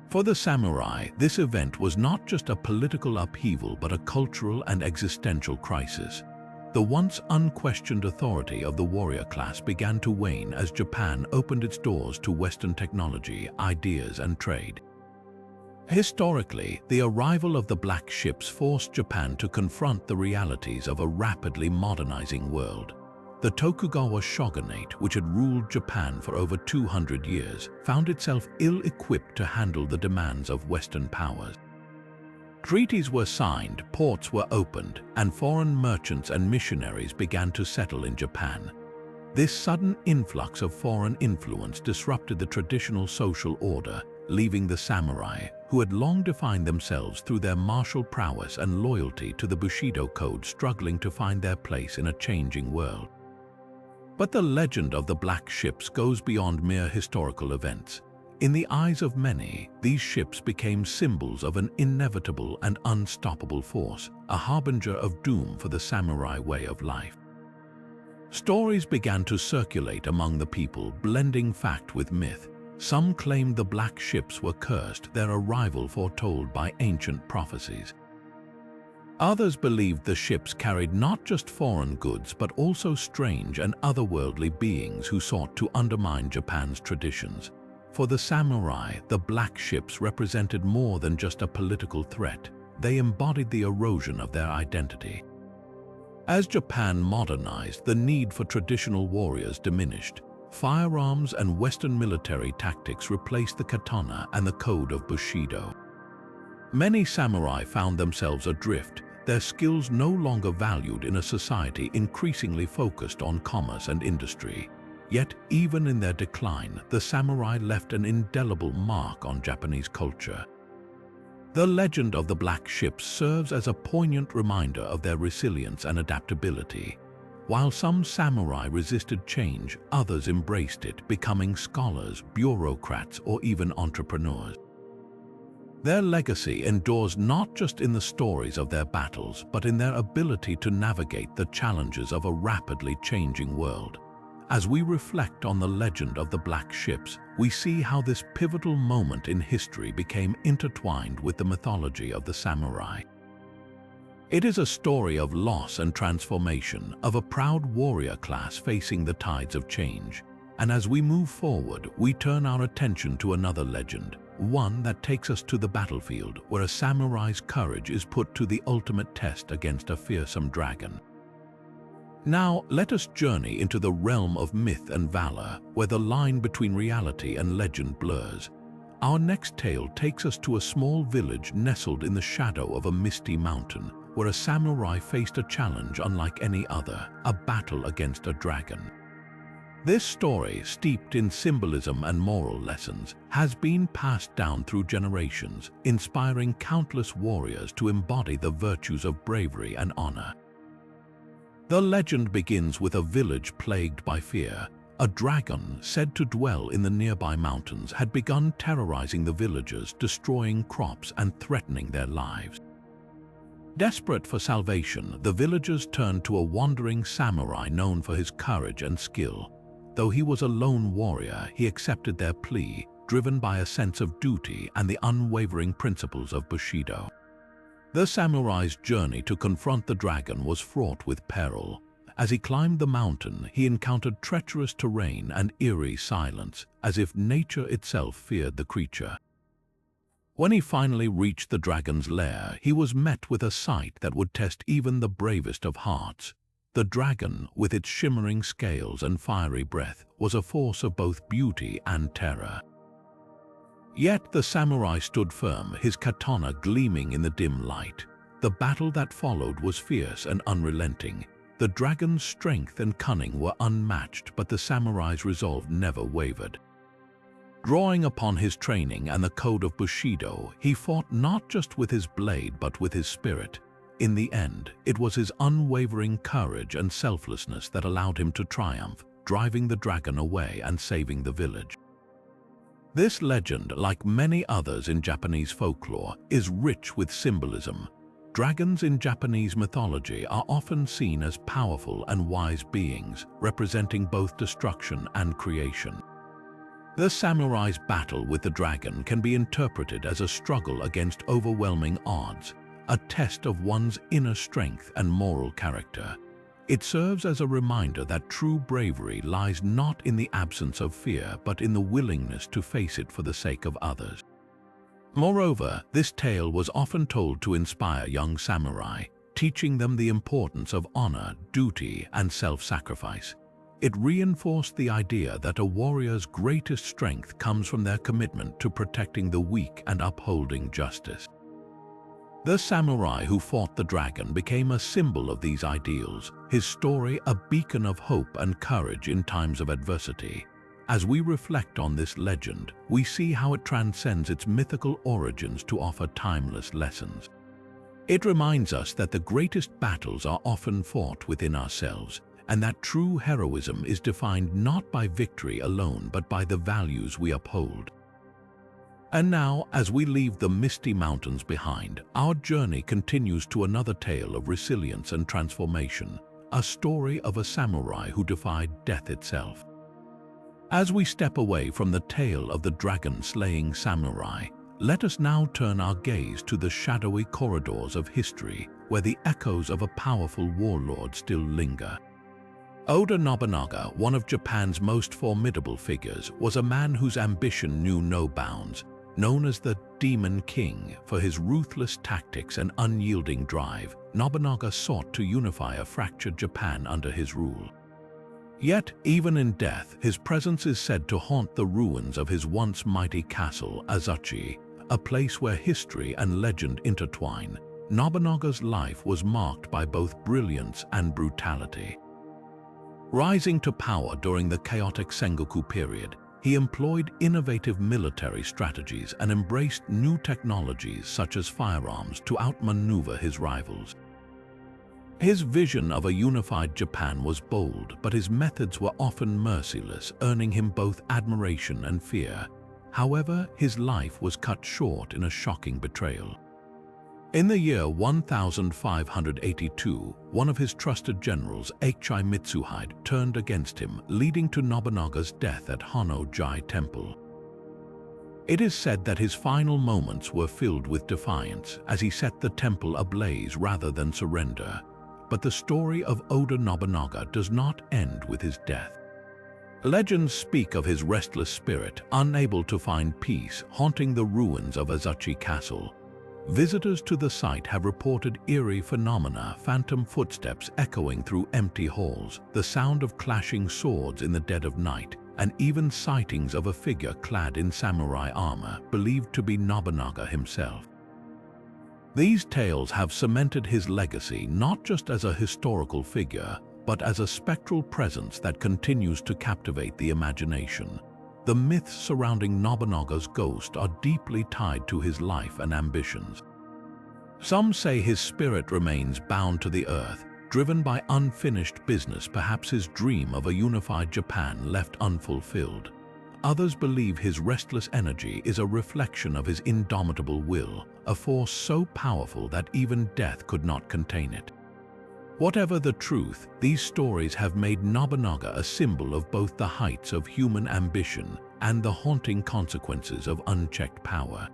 For the samurai, this event was not just a political upheaval but a cultural and existential crisis. The once unquestioned authority of the warrior class began to wane as Japan opened its doors to Western technology, ideas, and trade. Historically, the arrival of the Black Ships forced Japan to confront the realities of a rapidly modernizing world. The Tokugawa shogunate, which had ruled Japan for over 200 years, found itself ill-equipped to handle the demands of Western powers. Treaties were signed, ports were opened, and foreign merchants and missionaries began to settle in Japan. This sudden influx of foreign influence disrupted the traditional social order, leaving the samurai, who had long defined themselves through their martial prowess and loyalty to the Bushido code, struggling to find their place in a changing world. But the legend of the Black Ships goes beyond mere historical events. In the eyes of many, these ships became symbols of an inevitable and unstoppable force, a harbinger of doom for the samurai way of life. Stories began to circulate among the people, blending fact with myth. Some claimed the Black Ships were cursed, their arrival foretold by ancient prophecies. Others believed the ships carried not just foreign goods but also strange and otherworldly beings who sought to undermine Japan's traditions. For the samurai, the Black Ships represented more than just a political threat. They embodied the erosion of their identity. As Japan modernized, the need for traditional warriors diminished. Firearms and Western military tactics replaced the katana and the code of Bushido. Many samurai found themselves adrift, their skills no longer valued in a society increasingly focused on commerce and industry. Yet, even in their decline, the samurai left an indelible mark on Japanese culture. The legend of the Black Ships serves as a poignant reminder of their resilience and adaptability. While some samurai resisted change, others embraced it, becoming scholars, bureaucrats, or even entrepreneurs. Their legacy endures not just in the stories of their battles, but in their ability to navigate the challenges of a rapidly changing world. As we reflect on the legend of the Black Ships, we see how this pivotal moment in history became intertwined with the mythology of the samurai. It is a story of loss and transformation, of a proud warrior class facing the tides of change. And as we move forward, we turn our attention to another legend, one that takes us to the battlefield where a samurai's courage is put to the ultimate test against a fearsome dragon. Now, let us journey into the realm of myth and valor, where the line between reality and legend blurs. Our next tale takes us to a small village nestled in the shadow of a misty mountain, where a samurai faced a challenge unlike any other, a battle against a dragon. This story, steeped in symbolism and moral lessons, has been passed down through generations, inspiring countless warriors to embody the virtues of bravery and honor. The legend begins with a village plagued by fear. A dragon, said to dwell in the nearby mountains, had begun terrorizing the villagers, destroying crops and threatening their lives. Desperate for salvation, the villagers turned to a wandering samurai known for his courage and skill. Though he was a lone warrior, he accepted their plea, driven by a sense of duty and the unwavering principles of Bushido. The samurai's journey to confront the dragon was fraught with peril. As he climbed the mountain, he encountered treacherous terrain and eerie silence, as if nature itself feared the creature. When he finally reached the dragon's lair, he was met with a sight that would test even the bravest of hearts. The dragon, with its shimmering scales and fiery breath, was a force of both beauty and terror. Yet the samurai stood firm, his katana gleaming in the dim light. The battle that followed was fierce and unrelenting. The dragon's strength and cunning were unmatched, but the samurai's resolve never wavered. Drawing upon his training and the code of Bushido, he fought not just with his blade but with his spirit. In the end, it was his unwavering courage and selflessness that allowed him to triumph, driving the dragon away and saving the village. This legend, like many others in Japanese folklore, is rich with symbolism. Dragons in Japanese mythology are often seen as powerful and wise beings, representing both destruction and creation. The samurai's battle with the dragon can be interpreted as a struggle against overwhelming odds, a test of one's inner strength and moral character. It serves as a reminder that true bravery lies not in the absence of fear, but in the willingness to face it for the sake of others. Moreover, this tale was often told to inspire young samurai, teaching them the importance of honor, duty, and self-sacrifice. It reinforced the idea that a warrior's greatest strength comes from their commitment to protecting the weak and upholding justice. The samurai who fought the dragon became a symbol of these ideals, his story a beacon of hope and courage in times of adversity. As we reflect on this legend, we see how it transcends its mythical origins to offer timeless lessons. It reminds us that the greatest battles are often fought within ourselves, and that true heroism is defined not by victory alone but by the values we uphold. And now, as we leave the misty mountains behind, our journey continues to another tale of resilience and transformation, a story of a samurai who defied death itself. As we step away from the tale of the dragon-slaying samurai, let us now turn our gaze to the shadowy corridors of history, where the echoes of a powerful warlord still linger. Oda Nobunaga, one of Japan's most formidable figures, was a man whose ambition knew no bounds. Known as the Demon King for his ruthless tactics and unyielding drive, Nobunaga sought to unify a fractured Japan under his rule. Yet, even in death, his presence is said to haunt the ruins of his once mighty castle, Azuchi, a place where history and legend intertwine. Nobunaga's life was marked by both brilliance and brutality. Rising to power during the chaotic Sengoku period, he employed innovative military strategies and embraced new technologies such as firearms to outmaneuver his rivals. His vision of a unified Japan was bold, but his methods were often merciless, earning him both admiration and fear. However, his life was cut short in a shocking betrayal. In the year 1582, one of his trusted generals, Eiichai Mitsuhide, turned against him, leading to Nobunaga's death at Honjo Temple. It is said that his final moments were filled with defiance as he set the temple ablaze rather than surrender. But the story of Oda Nobunaga does not end with his death. Legends speak of his restless spirit, unable to find peace, haunting the ruins of Azuchi Castle. Visitors to the site have reported eerie phenomena, phantom footsteps echoing through empty halls, the sound of clashing swords in the dead of night, and even sightings of a figure clad in samurai armor, believed to be Nobunaga himself. These tales have cemented his legacy not just as a historical figure, but as a spectral presence that continues to captivate the imagination. The myths surrounding Nobunaga's ghost are deeply tied to his life and ambitions. Some say his spirit remains bound to the earth, driven by unfinished business, perhaps his dream of a unified Japan left unfulfilled. Others believe his restless energy is a reflection of his indomitable will, a force so powerful that even death could not contain it. Whatever the truth, these stories have made Nobunaga a symbol of both the heights of human ambition and the haunting consequences of unchecked power.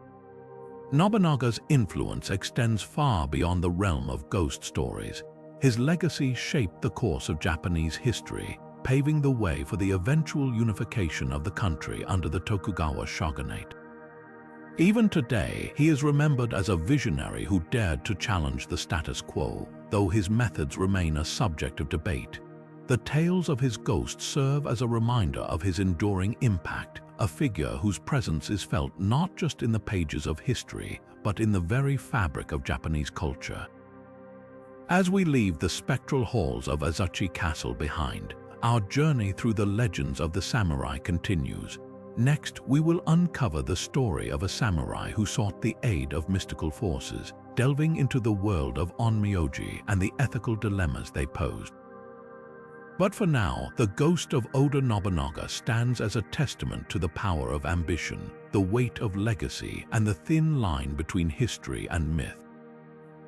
Nobunaga's influence extends far beyond the realm of ghost stories. His legacy shaped the course of Japanese history, paving the way for the eventual unification of the country under the Tokugawa shogunate. Even today, he is remembered as a visionary who dared to challenge the status quo, though his methods remain a subject of debate. The tales of his ghost serve as a reminder of his enduring impact, a figure whose presence is felt not just in the pages of history, but in the very fabric of Japanese culture. As we leave the spectral halls of Azuchi Castle behind, our journey through the legends of the samurai continues. Next, we will uncover the story of a samurai who sought the aid of mystical forces, delving into the world of onmyoji and the ethical dilemmas they posed. But for now, the ghost of Oda Nobunaga stands as a testament to the power of ambition, the weight of legacy, and the thin line between history and myth.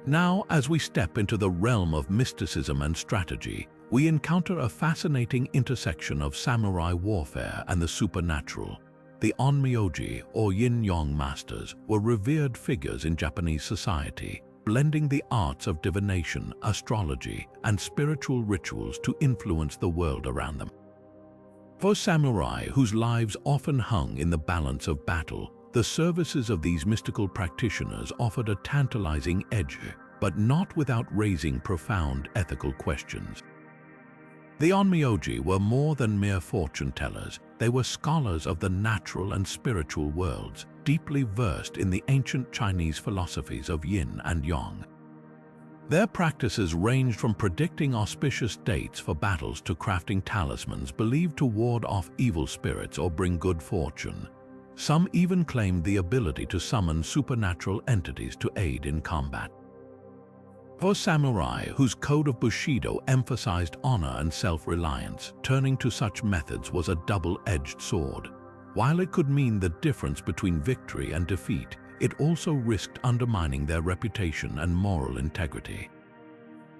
Now, as we step into the realm of mysticism and strategy, we encounter a fascinating intersection of samurai warfare and the supernatural. The onmyoji, or yin-yang masters, were revered figures in Japanese society, blending the arts of divination, astrology, and spiritual rituals to influence the world around them. For samurai, whose lives often hung in the balance of battle, the services of these mystical practitioners offered a tantalizing edge, but not without raising profound ethical questions. The onmyoji were more than mere fortune-tellers. They were scholars of the natural and spiritual worlds, deeply versed in the ancient Chinese philosophies of yin and yang. Their practices ranged from predicting auspicious dates for battles to crafting talismans believed to ward off evil spirits or bring good fortune. Some even claimed the ability to summon supernatural entities to aid in combat. For samurai, whose code of Bushido emphasized honor and self-reliance, turning to such methods was a double-edged sword. While it could mean the difference between victory and defeat, it also risked undermining their reputation and moral integrity.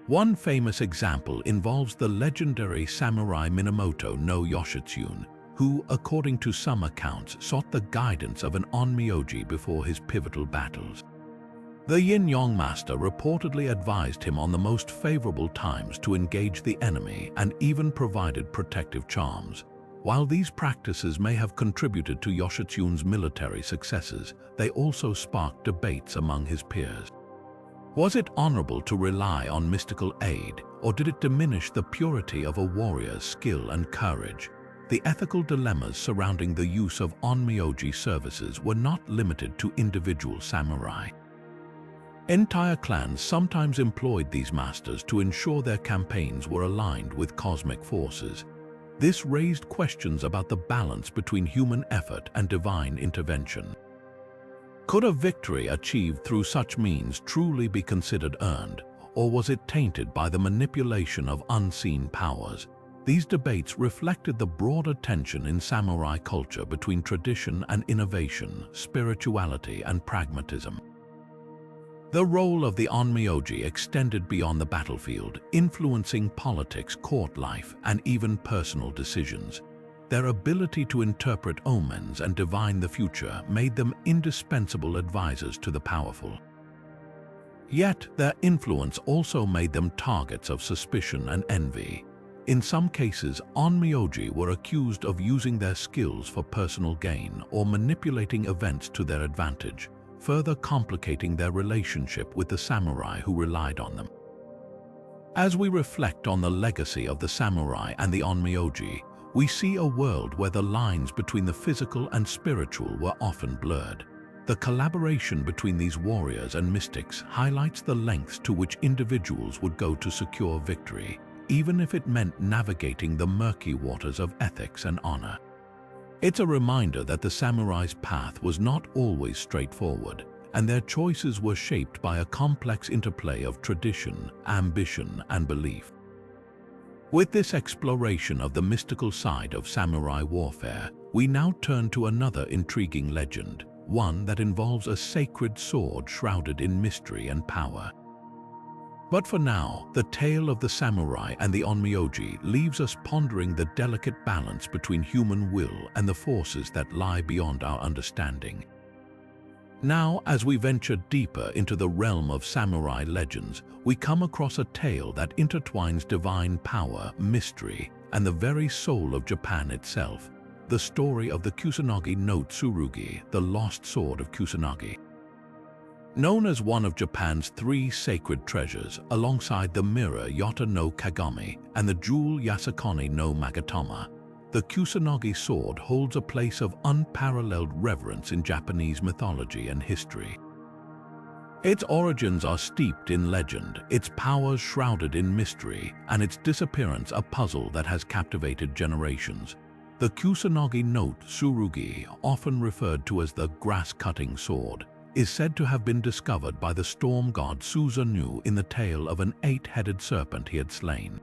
One famous example involves the legendary samurai Minamoto no Yoshitsune, who, according to some accounts, sought the guidance of an onmyoji before his pivotal battles. The yin-yang master reportedly advised him on the most favorable times to engage the enemy and even provided protective charms. While these practices may have contributed to Yoshitsune's military successes, they also sparked debates among his peers. Was it honorable to rely on mystical aid, or did it diminish the purity of a warrior's skill and courage? The ethical dilemmas surrounding the use of onmyoji services were not limited to individual samurai. Entire clans sometimes employed these masters to ensure their campaigns were aligned with cosmic forces. This raised questions about the balance between human effort and divine intervention. Could a victory achieved through such means truly be considered earned, or was it tainted by the manipulation of unseen powers? These debates reflected the broader tension in samurai culture between tradition and innovation, spirituality and pragmatism. The role of the onmyoji extended beyond the battlefield, influencing politics, court life, and even personal decisions. Their ability to interpret omens and divine the future made them indispensable advisors to the powerful. Yet, their influence also made them targets of suspicion and envy. In some cases, onmyoji were accused of using their skills for personal gain or manipulating events to their advantage, further complicating their relationship with the samurai who relied on them. As we reflect on the legacy of the samurai and the onmyoji, we see a world where the lines between the physical and spiritual were often blurred. The collaboration between these warriors and mystics highlights the lengths to which individuals would go to secure victory, even if it meant navigating the murky waters of ethics and honor. It's a reminder that the samurai's path was not always straightforward, and their choices were shaped by a complex interplay of tradition, ambition, and belief. With this exploration of the mystical side of samurai warfare, we now turn to another intriguing legend, one that involves a sacred sword shrouded in mystery and power. But for now, the tale of the samurai and the onmyoji leaves us pondering the delicate balance between human will and the forces that lie beyond our understanding. Now, as we venture deeper into the realm of samurai legends, we come across a tale that intertwines divine power, mystery, and the very soul of Japan itself, the story of the Kusanagi no Tsurugi, the lost sword of Kusanagi. Known as one of Japan's 3 sacred treasures, alongside the mirror Yota no Kagami and the jewel Yasukuni no Magatama, the Kusanagi sword holds a place of unparalleled reverence in Japanese mythology and history. Its origins are steeped in legend, its powers shrouded in mystery, and its disappearance a puzzle that has captivated generations. The Kusanagi no Tsurugi, often referred to as the grass-cutting sword, is said to have been discovered by the storm god Susanoo in the tale of an 8-headed serpent he had slain.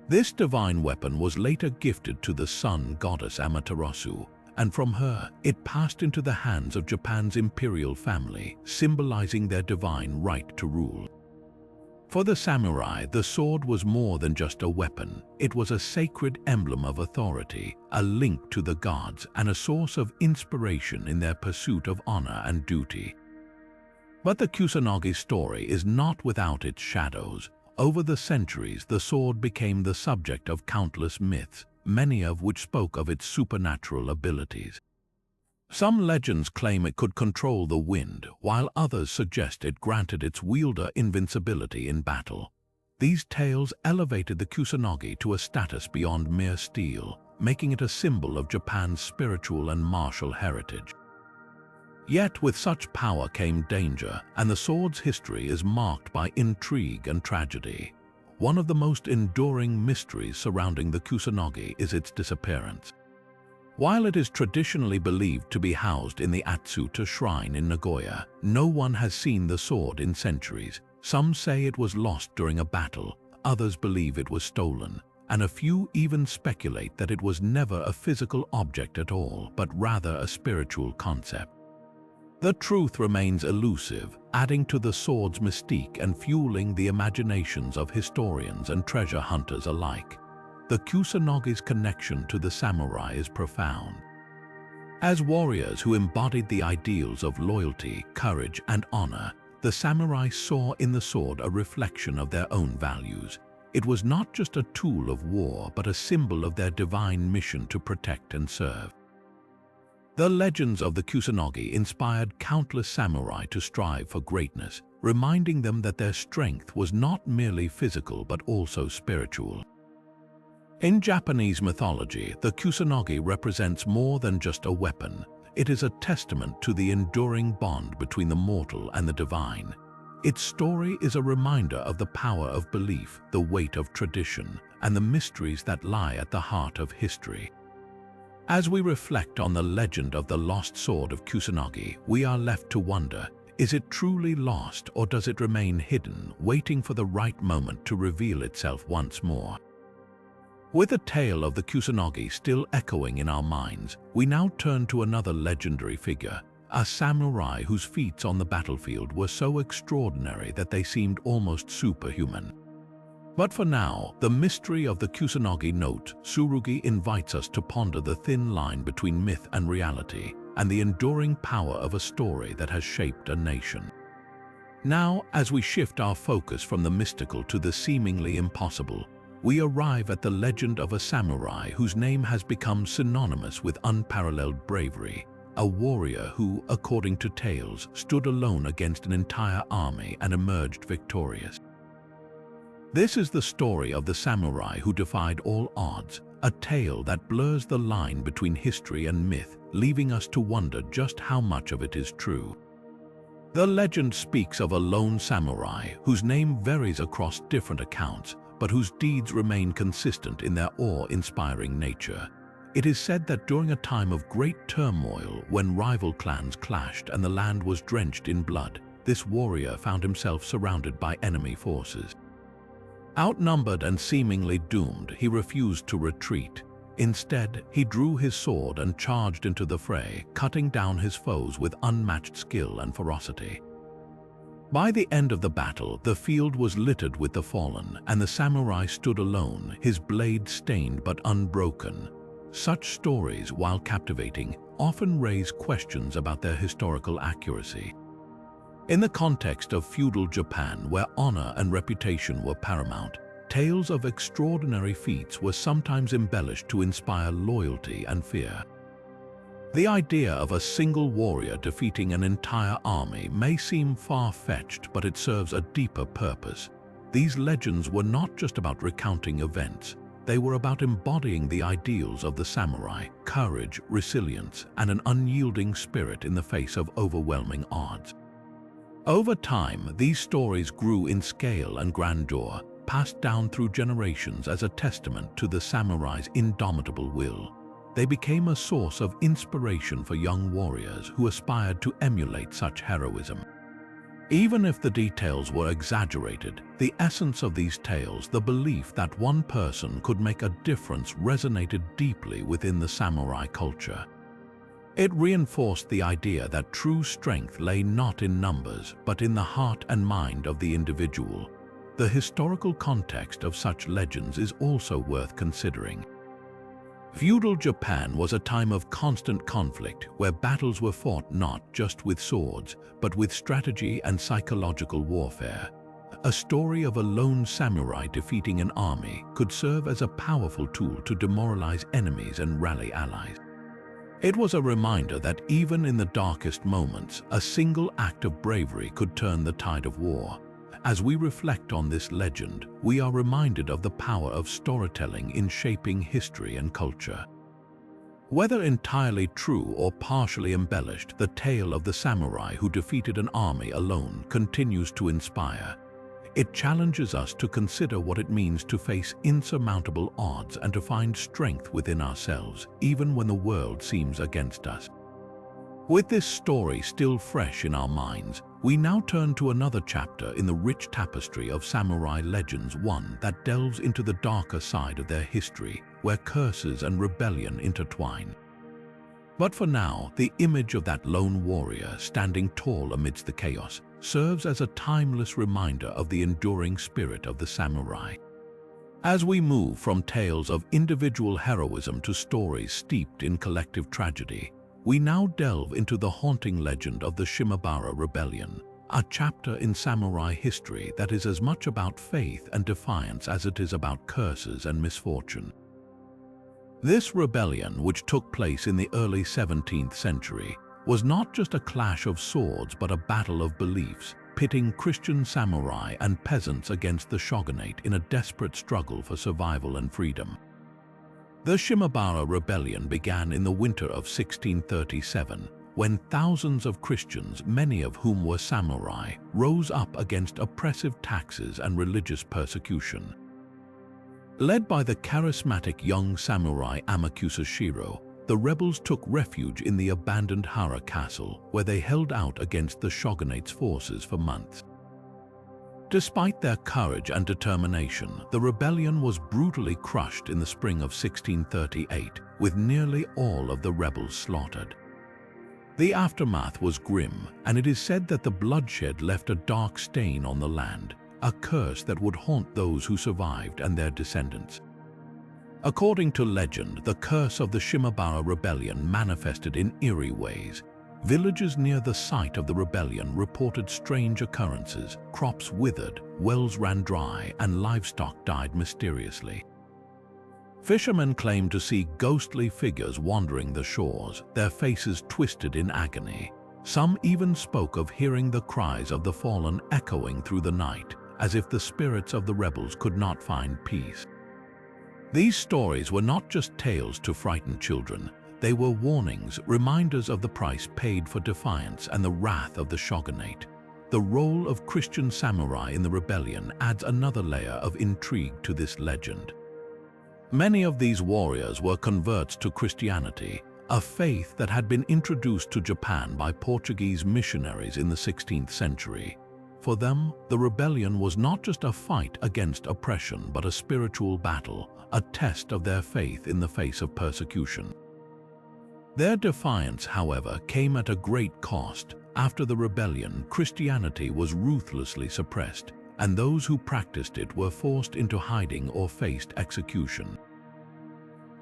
This divine weapon was later gifted to the sun goddess Amaterasu, and from her it passed into the hands of Japan's imperial family, symbolizing their divine right to rule. For the samurai, the sword was more than just a weapon. It was a sacred emblem of authority, a link to the gods, and a source of inspiration in their pursuit of honor and duty. But the Kusanagi story is not without its shadows. Over the centuries, the sword became the subject of countless myths, many of which spoke of its supernatural abilities. Some legends claim it could control the wind, while others suggest it granted its wielder invincibility in battle. These tales elevated the Kusanagi to a status beyond mere steel, making it a symbol of Japan's spiritual and martial heritage. Yet with such power came danger, and the sword's history is marked by intrigue and tragedy. One of the most enduring mysteries surrounding the Kusanagi is its disappearance. While it is traditionally believed to be housed in the Atsuta shrine in Nagoya, no one has seen the sword in centuries. Some say it was lost during a battle, others believe it was stolen, and a few even speculate that it was never a physical object at all, but rather a spiritual concept. The truth remains elusive, adding to the sword's mystique and fueling the imaginations of historians and treasure hunters alike. The Kusanagi's connection to the samurai is profound. As warriors who embodied the ideals of loyalty, courage, and honor, the samurai saw in the sword a reflection of their own values. It was not just a tool of war, but a symbol of their divine mission to protect and serve. The legends of the Kusanagi inspired countless samurai to strive for greatness, reminding them that their strength was not merely physical but also spiritual. In Japanese mythology, the Kusanagi represents more than just a weapon. It is a testament to the enduring bond between the mortal and the divine. Its story is a reminder of the power of belief, the weight of tradition, and the mysteries that lie at the heart of history. As we reflect on the legend of the lost sword of Kusanagi, we are left to wonder, is it truly lost or does it remain hidden, waiting for the right moment to reveal itself once more? With the tale of the Kusanagi still echoing in our minds, we now turn to another legendary figure, a samurai whose feats on the battlefield were so extraordinary that they seemed almost superhuman. But for now, the mystery of the Kusanagi no Tsurugi invites us to ponder the thin line between myth and reality, and the enduring power of a story that has shaped a nation. Now, as we shift our focus from the mystical to the seemingly impossible, we arrive at the legend of a samurai whose name has become synonymous with unparalleled bravery, a warrior who, according to tales, stood alone against an entire army and emerged victorious. This is the story of the samurai who defied all odds, a tale that blurs the line between history and myth, leaving us to wonder just how much of it is true. The legend speaks of a lone samurai whose name varies across different accounts, but whose deeds remain consistent in their awe-inspiring nature. It is said that during a time of great turmoil, when rival clans clashed and the land was drenched in blood, this warrior found himself surrounded by enemy forces. Outnumbered and seemingly doomed, he refused to retreat. Instead, he drew his sword and charged into the fray, cutting down his foes with unmatched skill and ferocity. By the end of the battle, the field was littered with the fallen, and the samurai stood alone, his blade stained but unbroken. Such stories, while captivating, often raise questions about their historical accuracy. In the context of feudal Japan, where honor and reputation were paramount, tales of extraordinary feats were sometimes embellished to inspire loyalty and fear. The idea of a single warrior defeating an entire army may seem far-fetched, but it serves a deeper purpose. These legends were not just about recounting events. They were about embodying the ideals of the samurai: courage, resilience, and an unyielding spirit in the face of overwhelming odds. Over time, these stories grew in scale and grandeur, passed down through generations as a testament to the samurai's indomitable will. They became a source of inspiration for young warriors who aspired to emulate such heroism. Even if the details were exaggerated, the essence of these tales, the belief that one person could make a difference, resonated deeply within the samurai culture. It reinforced the idea that true strength lay not in numbers, but in the heart and mind of the individual. The historical context of such legends is also worth considering. Feudal Japan was a time of constant conflict, where battles were fought not just with swords, but with strategy and psychological warfare. A story of a lone samurai defeating an army could serve as a powerful tool to demoralize enemies and rally allies. It was a reminder that even in the darkest moments, a single act of bravery could turn the tide of war. As we reflect on this legend, we are reminded of the power of storytelling in shaping history and culture. Whether entirely true or partially embellished, the tale of the samurai who defeated an army alone continues to inspire. It challenges us to consider what it means to face insurmountable odds and to find strength within ourselves, even when the world seems against us. With this story still fresh in our minds, we now turn to another chapter in the rich tapestry of samurai legends, one that delves into the darker side of their history, where curses and rebellion intertwine. But for now, the image of that lone warrior standing tall amidst the chaos serves as a timeless reminder of the enduring spirit of the samurai. As we move from tales of individual heroism to stories steeped in collective tragedy, we now delve into the haunting legend of the Shimabara Rebellion, a chapter in samurai history that is as much about faith and defiance as it is about curses and misfortune. This rebellion, which took place in the early 17th century, was not just a clash of swords but a battle of beliefs, pitting Christian samurai and peasants against the shogunate in a desperate struggle for survival and freedom. The Shimabara Rebellion began in the winter of 1637, when thousands of Christians, many of whom were samurai, rose up against oppressive taxes and religious persecution. Led by the charismatic young samurai Amakusa Shiro, the rebels took refuge in the abandoned Hara castle, where they held out against the shogunate's forces for months. Despite their courage and determination, the rebellion was brutally crushed in the spring of 1638, with nearly all of the rebels slaughtered. The aftermath was grim, and it is said that the bloodshed left a dark stain on the land, a curse that would haunt those who survived and their descendants. According to legend, the curse of the Shimabara Rebellion manifested in eerie ways. Villages near the site of the rebellion reported strange occurrences. Crops withered, wells ran dry, and livestock died mysteriously. Fishermen claimed to see ghostly figures wandering the shores, their faces twisted in agony. Some even spoke of hearing the cries of the fallen echoing through the night, as if the spirits of the rebels could not find peace. These stories were not just tales to frighten children. They were warnings, reminders of the price paid for defiance and the wrath of the shogunate. The role of Christian samurai in the rebellion adds another layer of intrigue to this legend. Many of these warriors were converts to Christianity, a faith that had been introduced to Japan by Portuguese missionaries in the 16th century. For them, the rebellion was not just a fight against oppression, but a spiritual battle, a test of their faith in the face of persecution. Their defiance, however, came at a great cost. After the rebellion, Christianity was ruthlessly suppressed, and those who practiced it were forced into hiding or faced execution.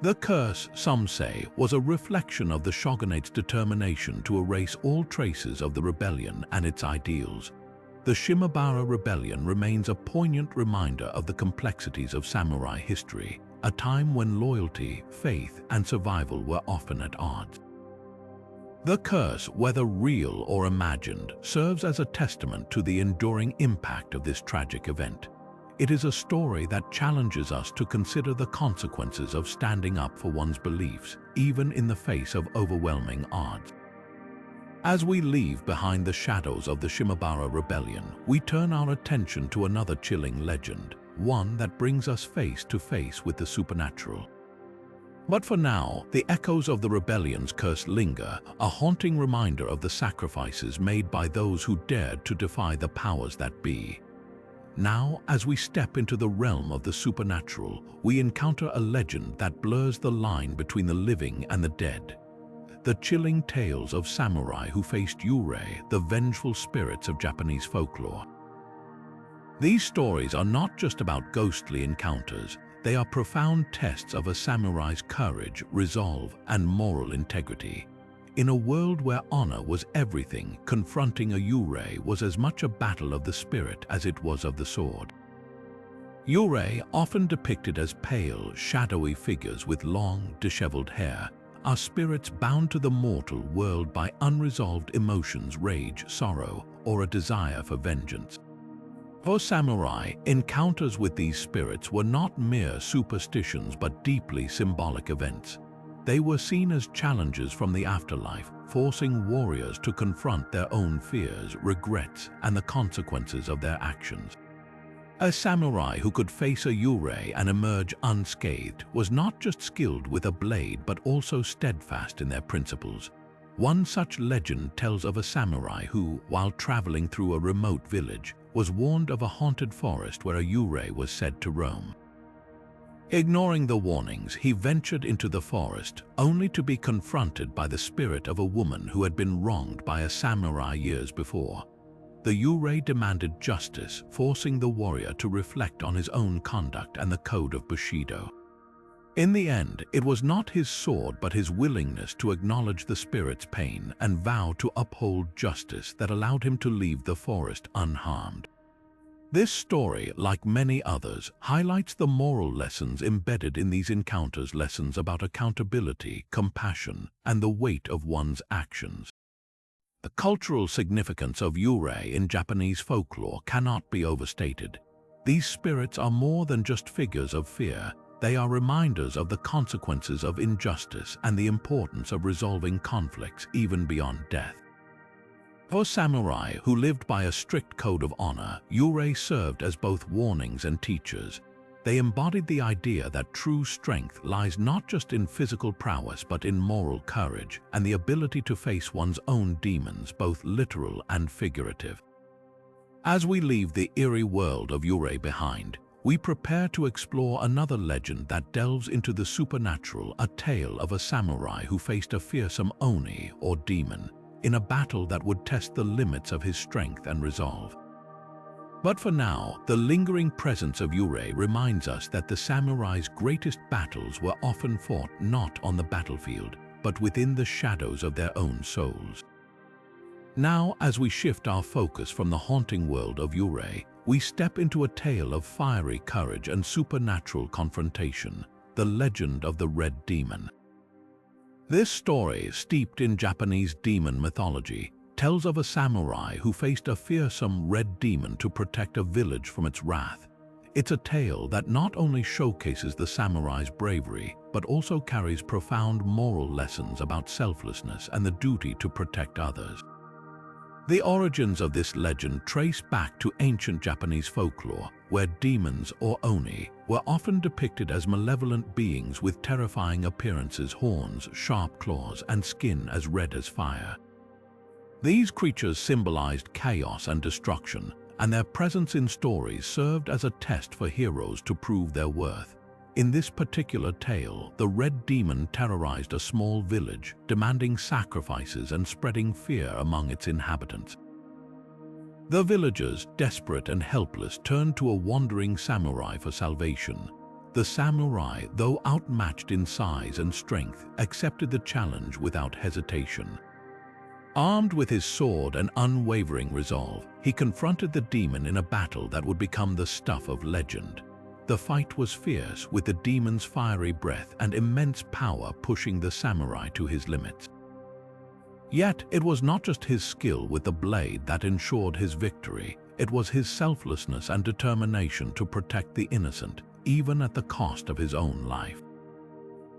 The curse, some say, was a reflection of the shogunate's determination to erase all traces of the rebellion and its ideals. The Shimabara Rebellion remains a poignant reminder of the complexities of samurai history, a time when loyalty, faith, and survival were often at odds. The curse, whether real or imagined, serves as a testament to the enduring impact of this tragic event. It is a story that challenges us to consider the consequences of standing up for one's beliefs, even in the face of overwhelming odds. As we leave behind the shadows of the Shimabara Rebellion, we turn our attention to another chilling legend, one that brings us face to face with the supernatural. But for now, the echoes of the rebellion's curse linger, a haunting reminder of the sacrifices made by those who dared to defy the powers that be. Now, as we step into the realm of the supernatural, we encounter a legend that blurs the line between the living and the dead. The chilling tales of samurai who faced yurei, the vengeful spirits of Japanese folklore. These stories are not just about ghostly encounters. They are profound tests of a samurai's courage, resolve, and moral integrity. In a world where honor was everything, confronting a yurei was as much a battle of the spirit as it was of the sword. Yurei, often depicted as pale, shadowy figures with long, disheveled hair, are spirits bound to the mortal world by unresolved emotions, rage, sorrow, or a desire for vengeance. For samurai, encounters with these spirits were not mere superstitions but deeply symbolic events. They were seen as challenges from the afterlife, forcing warriors to confront their own fears, regrets, and the consequences of their actions. A samurai who could face a yurei and emerge unscathed was not just skilled with a blade but also steadfast in their principles. One such legend tells of a samurai who, while traveling through a remote village, was warned of a haunted forest where a yurei was said to roam. Ignoring the warnings, he ventured into the forest, only to be confronted by the spirit of a woman who had been wronged by a samurai years before. The yurei demanded justice, forcing the warrior to reflect on his own conduct and the code of Bushido. In the end, it was not his sword but his willingness to acknowledge the spirit's pain and vow to uphold justice that allowed him to leave the forest unharmed. This story, like many others, highlights the moral lessons embedded in these encounters, lessons about accountability, compassion, and the weight of one's actions. The cultural significance of yurei in Japanese folklore cannot be overstated. These spirits are more than just figures of fear. They are reminders of the consequences of injustice and the importance of resolving conflicts even beyond death. For samurai who lived by a strict code of honor, yurei served as both warnings and teachers. They embodied the idea that true strength lies not just in physical prowess but in moral courage and the ability to face one's own demons, both literal and figurative. As we leave the eerie world of yurei behind, we prepare to explore another legend that delves into the supernatural, a tale of a samurai who faced a fearsome oni or demon in a battle that would test the limits of his strength and resolve. But for now, the lingering presence of yurei reminds us that the samurai's greatest battles were often fought not on the battlefield, but within the shadows of their own souls. Now, as we shift our focus from the haunting world of Yurei, we step into a tale of fiery courage and supernatural confrontation, the legend of the Red Demon. This story, steeped in Japanese demon mythology, tells of a samurai who faced a fearsome red demon to protect a village from its wrath. It's a tale that not only showcases the samurai's bravery, but also carries profound moral lessons about selflessness and the duty to protect others. The origins of this legend trace back to ancient Japanese folklore, where demons, or oni, were often depicted as malevolent beings with terrifying appearances, horns, sharp claws, and skin as red as fire. These creatures symbolized chaos and destruction, and their presence in stories served as a test for heroes to prove their worth. In this particular tale, the Red Demon terrorized a small village, demanding sacrifices and spreading fear among its inhabitants. The villagers, desperate and helpless, turned to a wandering samurai for salvation. The samurai, though outmatched in size and strength, accepted the challenge without hesitation. Armed with his sword and unwavering resolve, he confronted the demon in a battle that would become the stuff of legend. The fight was fierce, with the demon's fiery breath and immense power pushing the samurai to his limits. Yet, it was not just his skill with the blade that ensured his victory. It was his selflessness and determination to protect the innocent, even at the cost of his own life.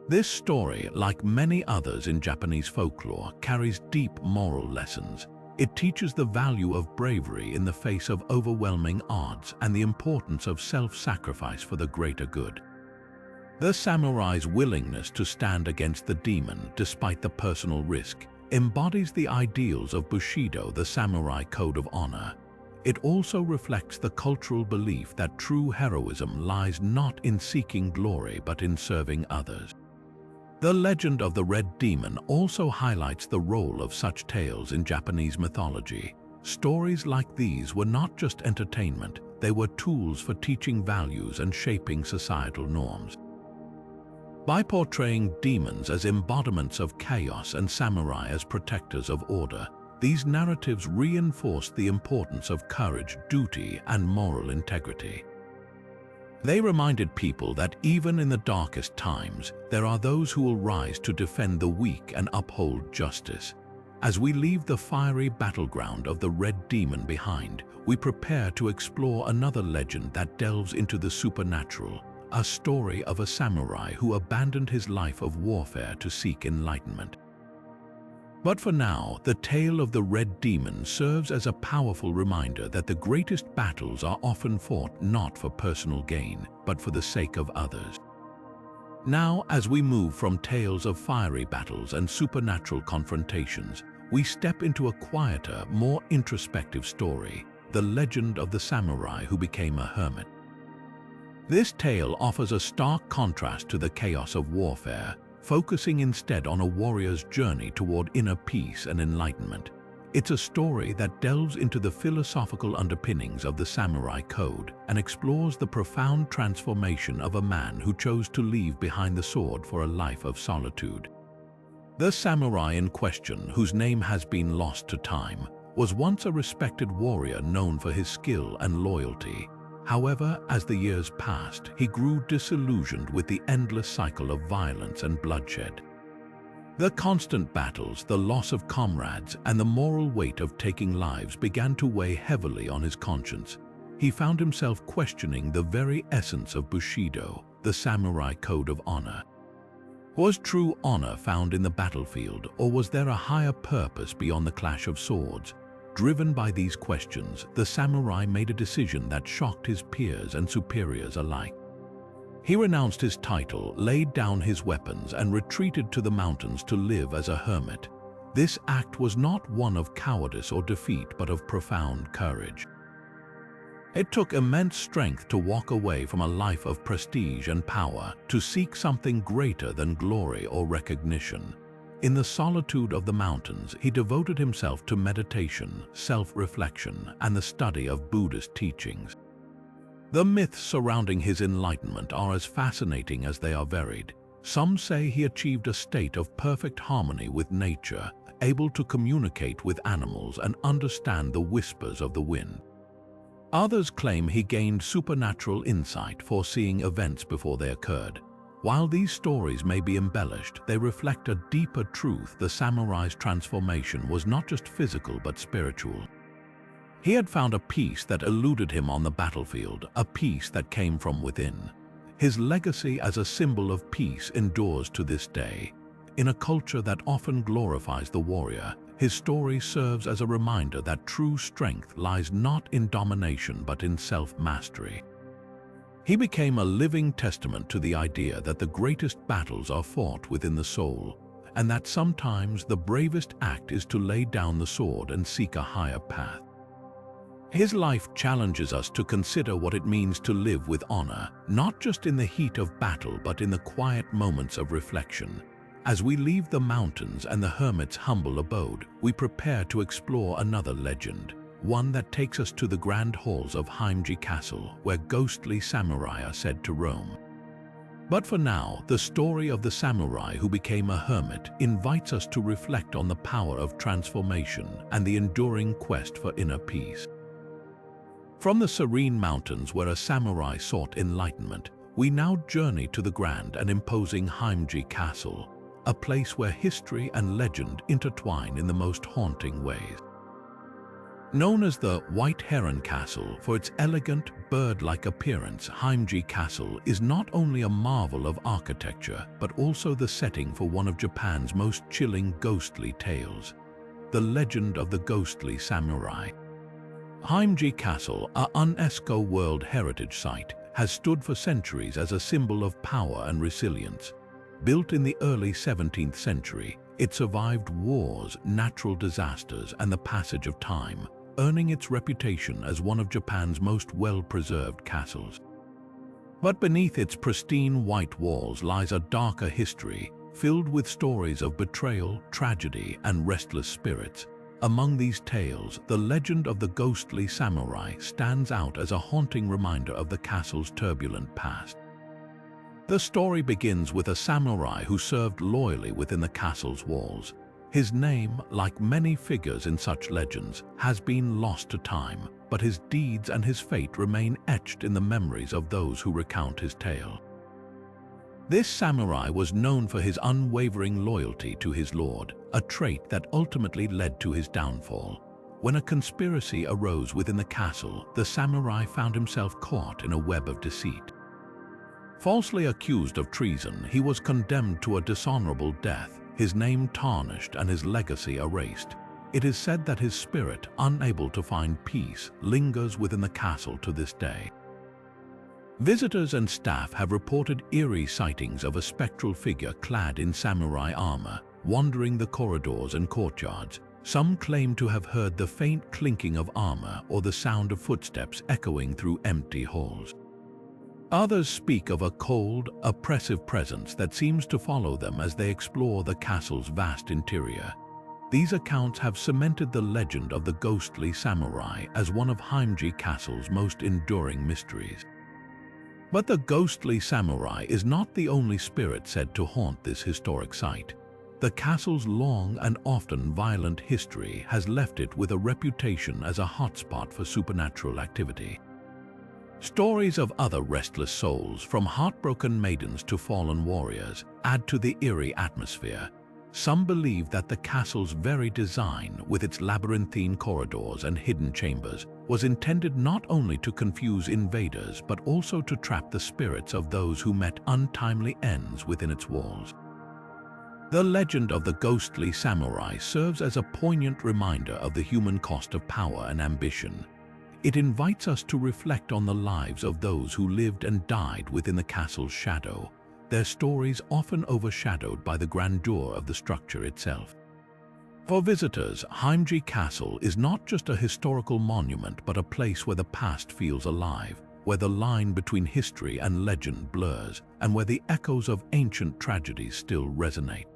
This story, like many others in Japanese folklore, carries deep moral lessons. It teaches the value of bravery in the face of overwhelming odds and the importance of self-sacrifice for the greater good. The samurai's willingness to stand against the demon despite the personal risk embodies the ideals of Bushido, the samurai code of honor. It also reflects the cultural belief that true heroism lies not in seeking glory but in serving others. The legend of the Red Demon also highlights the role of such tales in Japanese mythology. Stories like these were not just entertainment, they were tools for teaching values and shaping societal norms. By portraying demons as embodiments of chaos and samurai as protectors of order, these narratives reinforced the importance of courage, duty, and moral integrity. They reminded people that even in the darkest times, there are those who will rise to defend the weak and uphold justice. As we leave the fiery battleground of the Red Demon behind, we prepare to explore another legend that delves into the supernatural, a story of a samurai who abandoned his life of warfare to seek enlightenment. But for now, the tale of the Red Demon serves as a powerful reminder that the greatest battles are often fought not for personal gain, but for the sake of others. Now, as we move from tales of fiery battles and supernatural confrontations, we step into a quieter, more introspective story, the legend of the samurai who became a hermit. This tale offers a stark contrast to the chaos of warfare, focusing instead on a warrior's journey toward inner peace and enlightenment. It's a story that delves into the philosophical underpinnings of the samurai code and explores the profound transformation of a man who chose to leave behind the sword for a life of solitude. The samurai in question, whose name has been lost to time, was once a respected warrior known for his skill and loyalty. However, as the years passed, he grew disillusioned with the endless cycle of violence and bloodshed. The constant battles, the loss of comrades, and the moral weight of taking lives began to weigh heavily on his conscience. He found himself questioning the very essence of Bushido, the samurai code of honor. Was true honor found in the battlefield, or was there a higher purpose beyond the clash of swords? Driven by these questions, the samurai made a decision that shocked his peers and superiors alike. He renounced his title, laid down his weapons, and retreated to the mountains to live as a hermit. This act was not one of cowardice or defeat, but of profound courage. It took immense strength to walk away from a life of prestige and power, to seek something greater than glory or recognition. In the solitude of the mountains, he devoted himself to meditation, self-reflection, and the study of Buddhist teachings. The myths surrounding his enlightenment are as fascinating as they are varied. Some say he achieved a state of perfect harmony with nature, able to communicate with animals and understand the whispers of the wind. Others claim he gained supernatural insight, foreseeing events before they occurred. While these stories may be embellished, they reflect a deeper truth: the samurai's transformation was not just physical but spiritual. He had found a peace that eluded him on the battlefield, a peace that came from within. His legacy as a symbol of peace endures to this day. In a culture that often glorifies the warrior, his story serves as a reminder that true strength lies not in domination but in self-mastery. He became a living testament to the idea that the greatest battles are fought within the soul, and that sometimes the bravest act is to lay down the sword and seek a higher path. His life challenges us to consider what it means to live with honor, not just in the heat of battle but in the quiet moments of reflection. As we leave the mountains and the hermit's humble abode, we prepare to explore another legend, one that takes us to the grand halls of Honjo Castle, where ghostly samurai are said to roam. But for now, the story of the samurai who became a hermit invites us to reflect on the power of transformation and the enduring quest for inner peace. From the serene mountains where a samurai sought enlightenment, we now journey to the grand and imposing Honjo Castle, a place where history and legend intertwine in the most haunting ways. Known as the White Heron Castle for its elegant, bird-like appearance, Honjo Castle is not only a marvel of architecture but also the setting for one of Japan's most chilling ghostly tales, the legend of the ghostly samurai. Honjo Castle, a UNESCO World Heritage Site, has stood for centuries as a symbol of power and resilience. Built in the early 17th century, it survived wars, natural disasters, and the passage of time, earning its reputation as one of Japan's most well-preserved castles. But beneath its pristine white walls lies a darker history, filled with stories of betrayal, tragedy, and restless spirits. Among these tales, the legend of the ghostly samurai stands out as a haunting reminder of the castle's turbulent past. The story begins with a samurai who served loyally within the castle's walls. His name, like many figures in such legends, has been lost to time, but his deeds and his fate remain etched in the memories of those who recount his tale. This samurai was known for his unwavering loyalty to his lord, a trait that ultimately led to his downfall. When a conspiracy arose within the castle, the samurai found himself caught in a web of deceit. Falsely accused of treason, he was condemned to a dishonorable death, his name tarnished and his legacy erased. It is said that his spirit, unable to find peace, lingers within the castle to this day. Visitors and staff have reported eerie sightings of a spectral figure clad in samurai armor, wandering the corridors and courtyards. Some claim to have heard the faint clinking of armor or the sound of footsteps echoing through empty halls. Others speak of a cold, oppressive presence that seems to follow them as they explore the castle's vast interior. These accounts have cemented the legend of the ghostly samurai as one of Honjo Castle's most enduring mysteries. But the ghostly samurai is not the only spirit said to haunt this historic site. The castle's long and often violent history has left it with a reputation as a hotspot for supernatural activity. Stories of other restless souls, from heartbroken maidens to fallen warriors, add to the eerie atmosphere. Some believe that the castle's very design, with its labyrinthine corridors and hidden chambers, was intended not only to confuse invaders but also to trap the spirits of those who met untimely ends within its walls. The legend of the ghostly samurai serves as a poignant reminder of the human cost of power and ambition. It invites us to reflect on the lives of those who lived and died within the castle's shadow, their stories often overshadowed by the grandeur of the structure itself. For visitors, Honjo Castle is not just a historical monument but a place where the past feels alive, where the line between history and legend blurs, and where the echoes of ancient tragedies still resonate.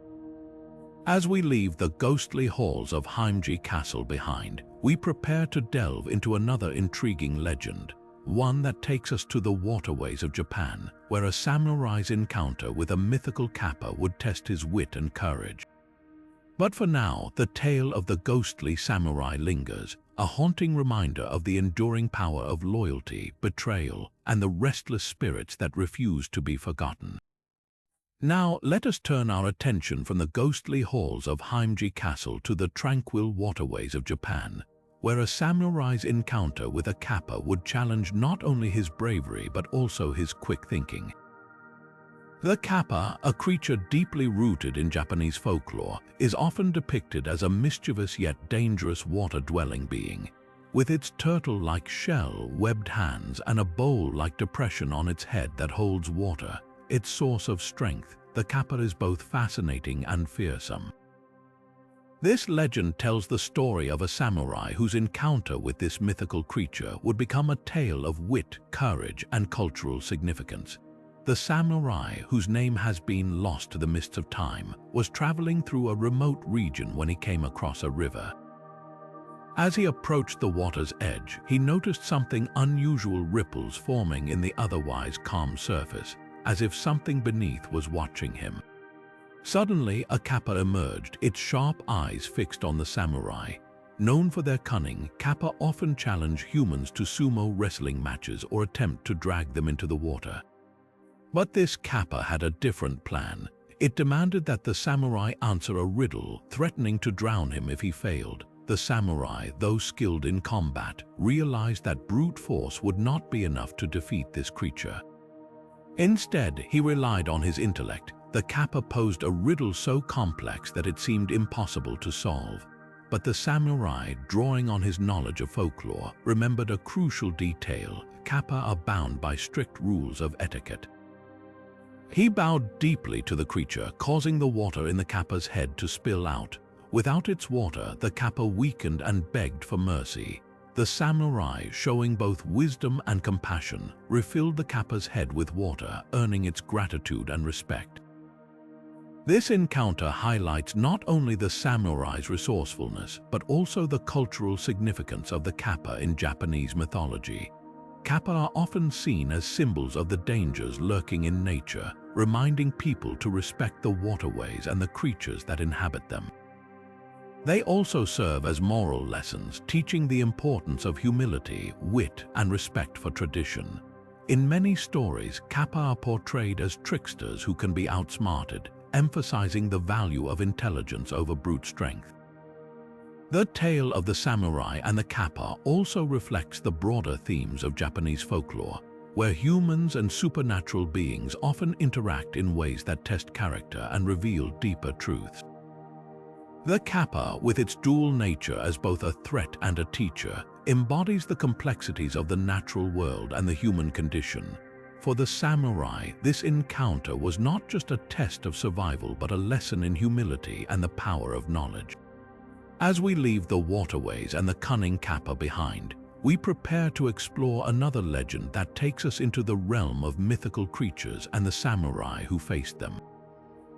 As we leave the ghostly halls of Honjo Castle behind, we prepare to delve into another intriguing legend, one that takes us to the waterways of Japan, where a samurai's encounter with a mythical kappa would test his wit and courage. But for now, the tale of the ghostly samurai lingers, a haunting reminder of the enduring power of loyalty, betrayal, and the restless spirits that refuse to be forgotten. Now, let us turn our attention from the ghostly halls of Heimji Castle to the tranquil waterways of Japan, where a samurai's encounter with a kappa would challenge not only his bravery but also his quick thinking. The kappa, a creature deeply rooted in Japanese folklore, is often depicted as a mischievous yet dangerous water-dwelling being. With its turtle-like shell, webbed hands, and a bowl-like depression on its head that holds water, its source of strength, the kappa is both fascinating and fearsome. This legend tells the story of a samurai whose encounter with this mythical creature would become a tale of wit, courage, and cultural significance. The samurai, whose name has been lost to the mists of time, was traveling through a remote region when he came across a river. As he approached the water's edge, he noticed something unusual: ripples forming in the otherwise calm surface, as if something beneath was watching him. Suddenly, a kappa emerged, its sharp eyes fixed on the samurai. Known for their cunning, kappa often challenge humans to sumo wrestling matches or attempt to drag them into the water. But this kappa had a different plan. It demanded that the samurai answer a riddle, threatening to drown him if he failed. The samurai, though skilled in combat, realized that brute force would not be enough to defeat this creature. Instead, he relied on his intellect. The kappa posed a riddle so complex that it seemed impossible to solve. But the samurai, drawing on his knowledge of folklore, remembered a crucial detail: kappa are bound by strict rules of etiquette. He bowed deeply to the creature, causing the water in the kappa's head to spill out. Without its water, the kappa weakened and begged for mercy. The samurai, showing both wisdom and compassion, refilled the kappa's head with water, earning its gratitude and respect. This encounter highlights not only the samurai's resourcefulness, but also the cultural significance of the kappa in Japanese mythology. Kappa are often seen as symbols of the dangers lurking in nature, reminding people to respect the waterways and the creatures that inhabit them. They also serve as moral lessons, teaching the importance of humility, wit, and respect for tradition. In many stories, kappa are portrayed as tricksters who can be outsmarted, emphasizing the value of intelligence over brute strength. The tale of the samurai and the kappa also reflects the broader themes of Japanese folklore, where humans and supernatural beings often interact in ways that test character and reveal deeper truths. The kappa, with its dual nature as both a threat and a teacher, embodies the complexities of the natural world and the human condition. For the samurai, this encounter was not just a test of survival but a lesson in humility and the power of knowledge. As we leave the waterways and the cunning kappa behind, we prepare to explore another legend that takes us into the realm of mythical creatures and the samurai who faced them.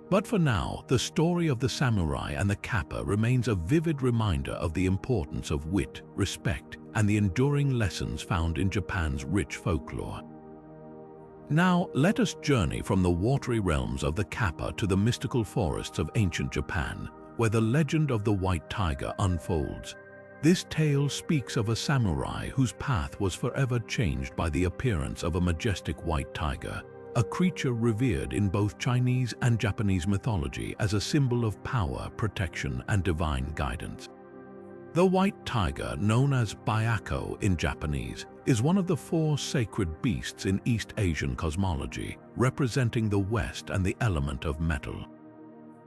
But for now, the story of the samurai and the kappa remains a vivid reminder of the importance of wit, respect, and the enduring lessons found in Japan's rich folklore. Now, let us journey from the watery realms of the kappa to the mystical forests of ancient Japan, where the legend of the white tiger unfolds. This tale speaks of a samurai whose path was forever changed by the appearance of a majestic white tiger, a creature revered in both Chinese and Japanese mythology as a symbol of power, protection, and divine guidance. The white tiger, known as Byakko in Japanese, is one of the 4 sacred beasts in East Asian cosmology, representing the West and the element of metal.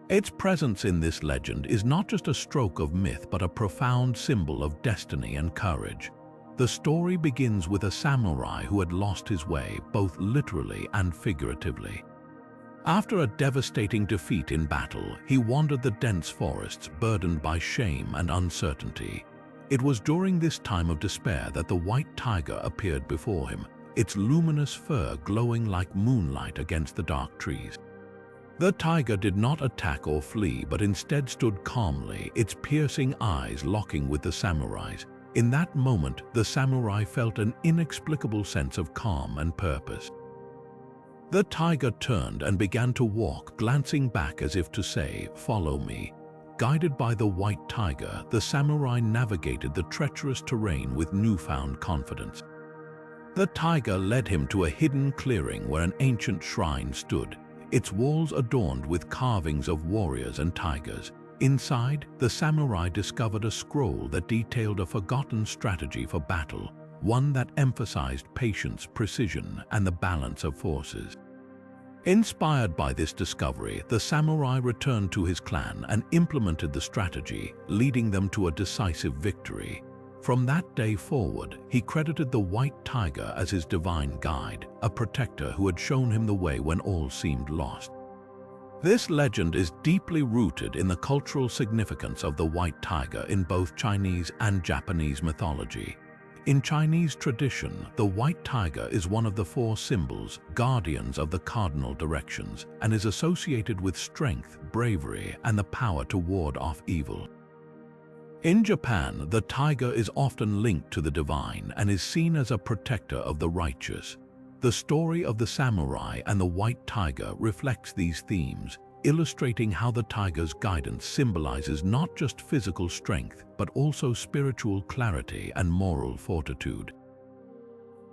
Its presence in this legend is not just a stroke of myth but a profound symbol of destiny and courage. The story begins with a samurai who had lost his way, both literally and figuratively. After a devastating defeat in battle, he wandered the dense forests, burdened by shame and uncertainty. It was during this time of despair that the white tiger appeared before him, its luminous fur glowing like moonlight against the dark trees. The tiger did not attack or flee, but instead stood calmly, its piercing eyes locking with the samurai's. In that moment, the samurai felt an inexplicable sense of calm and purpose. The tiger turned and began to walk, glancing back as if to say, "Follow me." Guided by the white tiger, the samurai navigated the treacherous terrain with newfound confidence. The tiger led him to a hidden clearing where an ancient shrine stood, its walls adorned with carvings of warriors and tigers. Inside, the samurai discovered a scroll that detailed a forgotten strategy for battle, one that emphasized patience, precision, and the balance of forces. Inspired by this discovery, the samurai returned to his clan and implemented the strategy, leading them to a decisive victory. From that day forward, he credited the white tiger as his divine guide, a protector who had shown him the way when all seemed lost. This legend is deeply rooted in the cultural significance of the white tiger in both Chinese and Japanese mythology. In Chinese tradition, the white tiger is one of the four symbols, guardians of the cardinal directions, and is associated with strength, bravery, and the power to ward off evil. In Japan, the tiger is often linked to the divine and is seen as a protector of the righteous. The story of the samurai and the white tiger reflects these themes, illustrating how the tiger's guidance symbolizes not just physical strength, but also spiritual clarity and moral fortitude.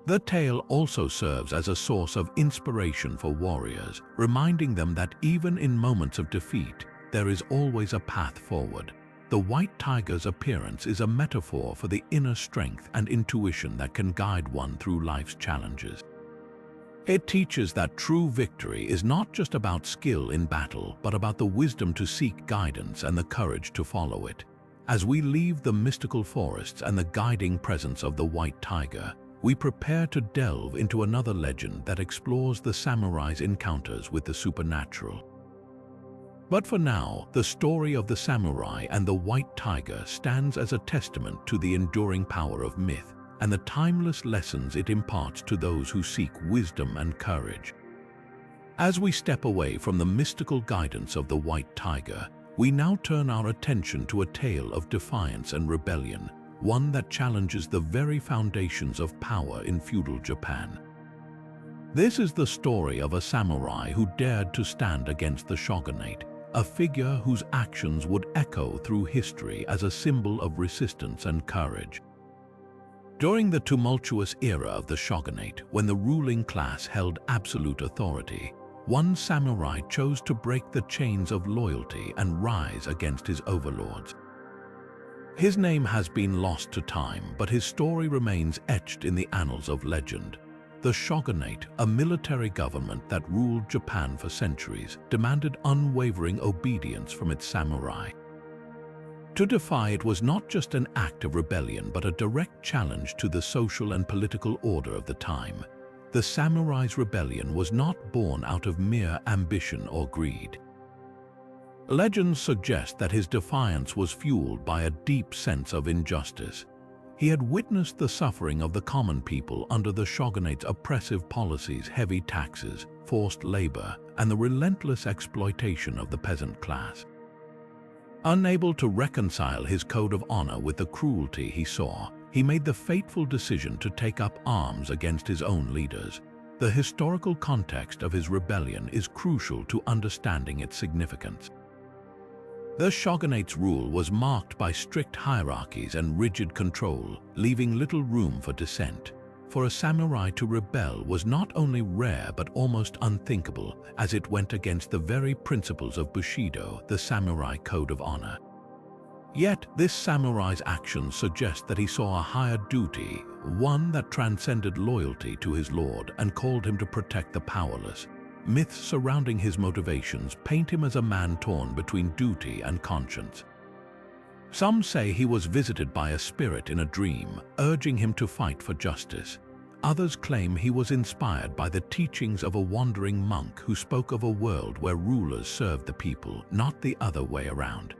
The tale also serves as a source of inspiration for warriors, reminding them that even in moments of defeat, there is always a path forward. The white tiger's appearance is a metaphor for the inner strength and intuition that can guide one through life's challenges. It teaches that true victory is not just about skill in battle, but about the wisdom to seek guidance and the courage to follow it. As we leave the mystical forests and the guiding presence of the white tiger, we prepare to delve into another legend that explores the samurai's encounters with the supernatural. But for now, the story of the samurai and the white tiger stands as a testament to the enduring power of myth and the timeless lessons it imparts to those who seek wisdom and courage. As we step away from the mystical guidance of the white tiger, we now turn our attention to a tale of defiance and rebellion, one that challenges the very foundations of power in feudal Japan. This is the story of a samurai who dared to stand against the shogunate, a figure whose actions would echo through history as a symbol of resistance and courage. During the tumultuous era of the shogunate, when the ruling class held absolute authority, one samurai chose to break the chains of loyalty and rise against his overlords. His name has been lost to time, but his story remains etched in the annals of legend. The shogunate, a military government that ruled Japan for centuries, demanded unwavering obedience from its samurai. To defy it was not just an act of rebellion, but a direct challenge to the social and political order of the time. The samurai's rebellion was not born out of mere ambition or greed. Legends suggest that his defiance was fueled by a deep sense of injustice. He had witnessed the suffering of the common people under the shogunate's oppressive policies, heavy taxes, forced labor, and the relentless exploitation of the peasant class. Unable to reconcile his code of honor with the cruelty he saw, he made the fateful decision to take up arms against his own leaders. The historical context of his rebellion is crucial to understanding its significance. The shogunate's rule was marked by strict hierarchies and rigid control, leaving little room for dissent. For a samurai to rebel was not only rare but almost unthinkable, as it went against the very principles of Bushido, the samurai code of honor. Yet, this samurai's actions suggest that he saw a higher duty, one that transcended loyalty to his lord and called him to protect the powerless. Myths surrounding his motivations paint him as a man torn between duty and conscience. Some say he was visited by a spirit in a dream, urging him to fight for justice. Others claim he was inspired by the teachings of a wandering monk who spoke of a world where rulers served the people, not the other way around.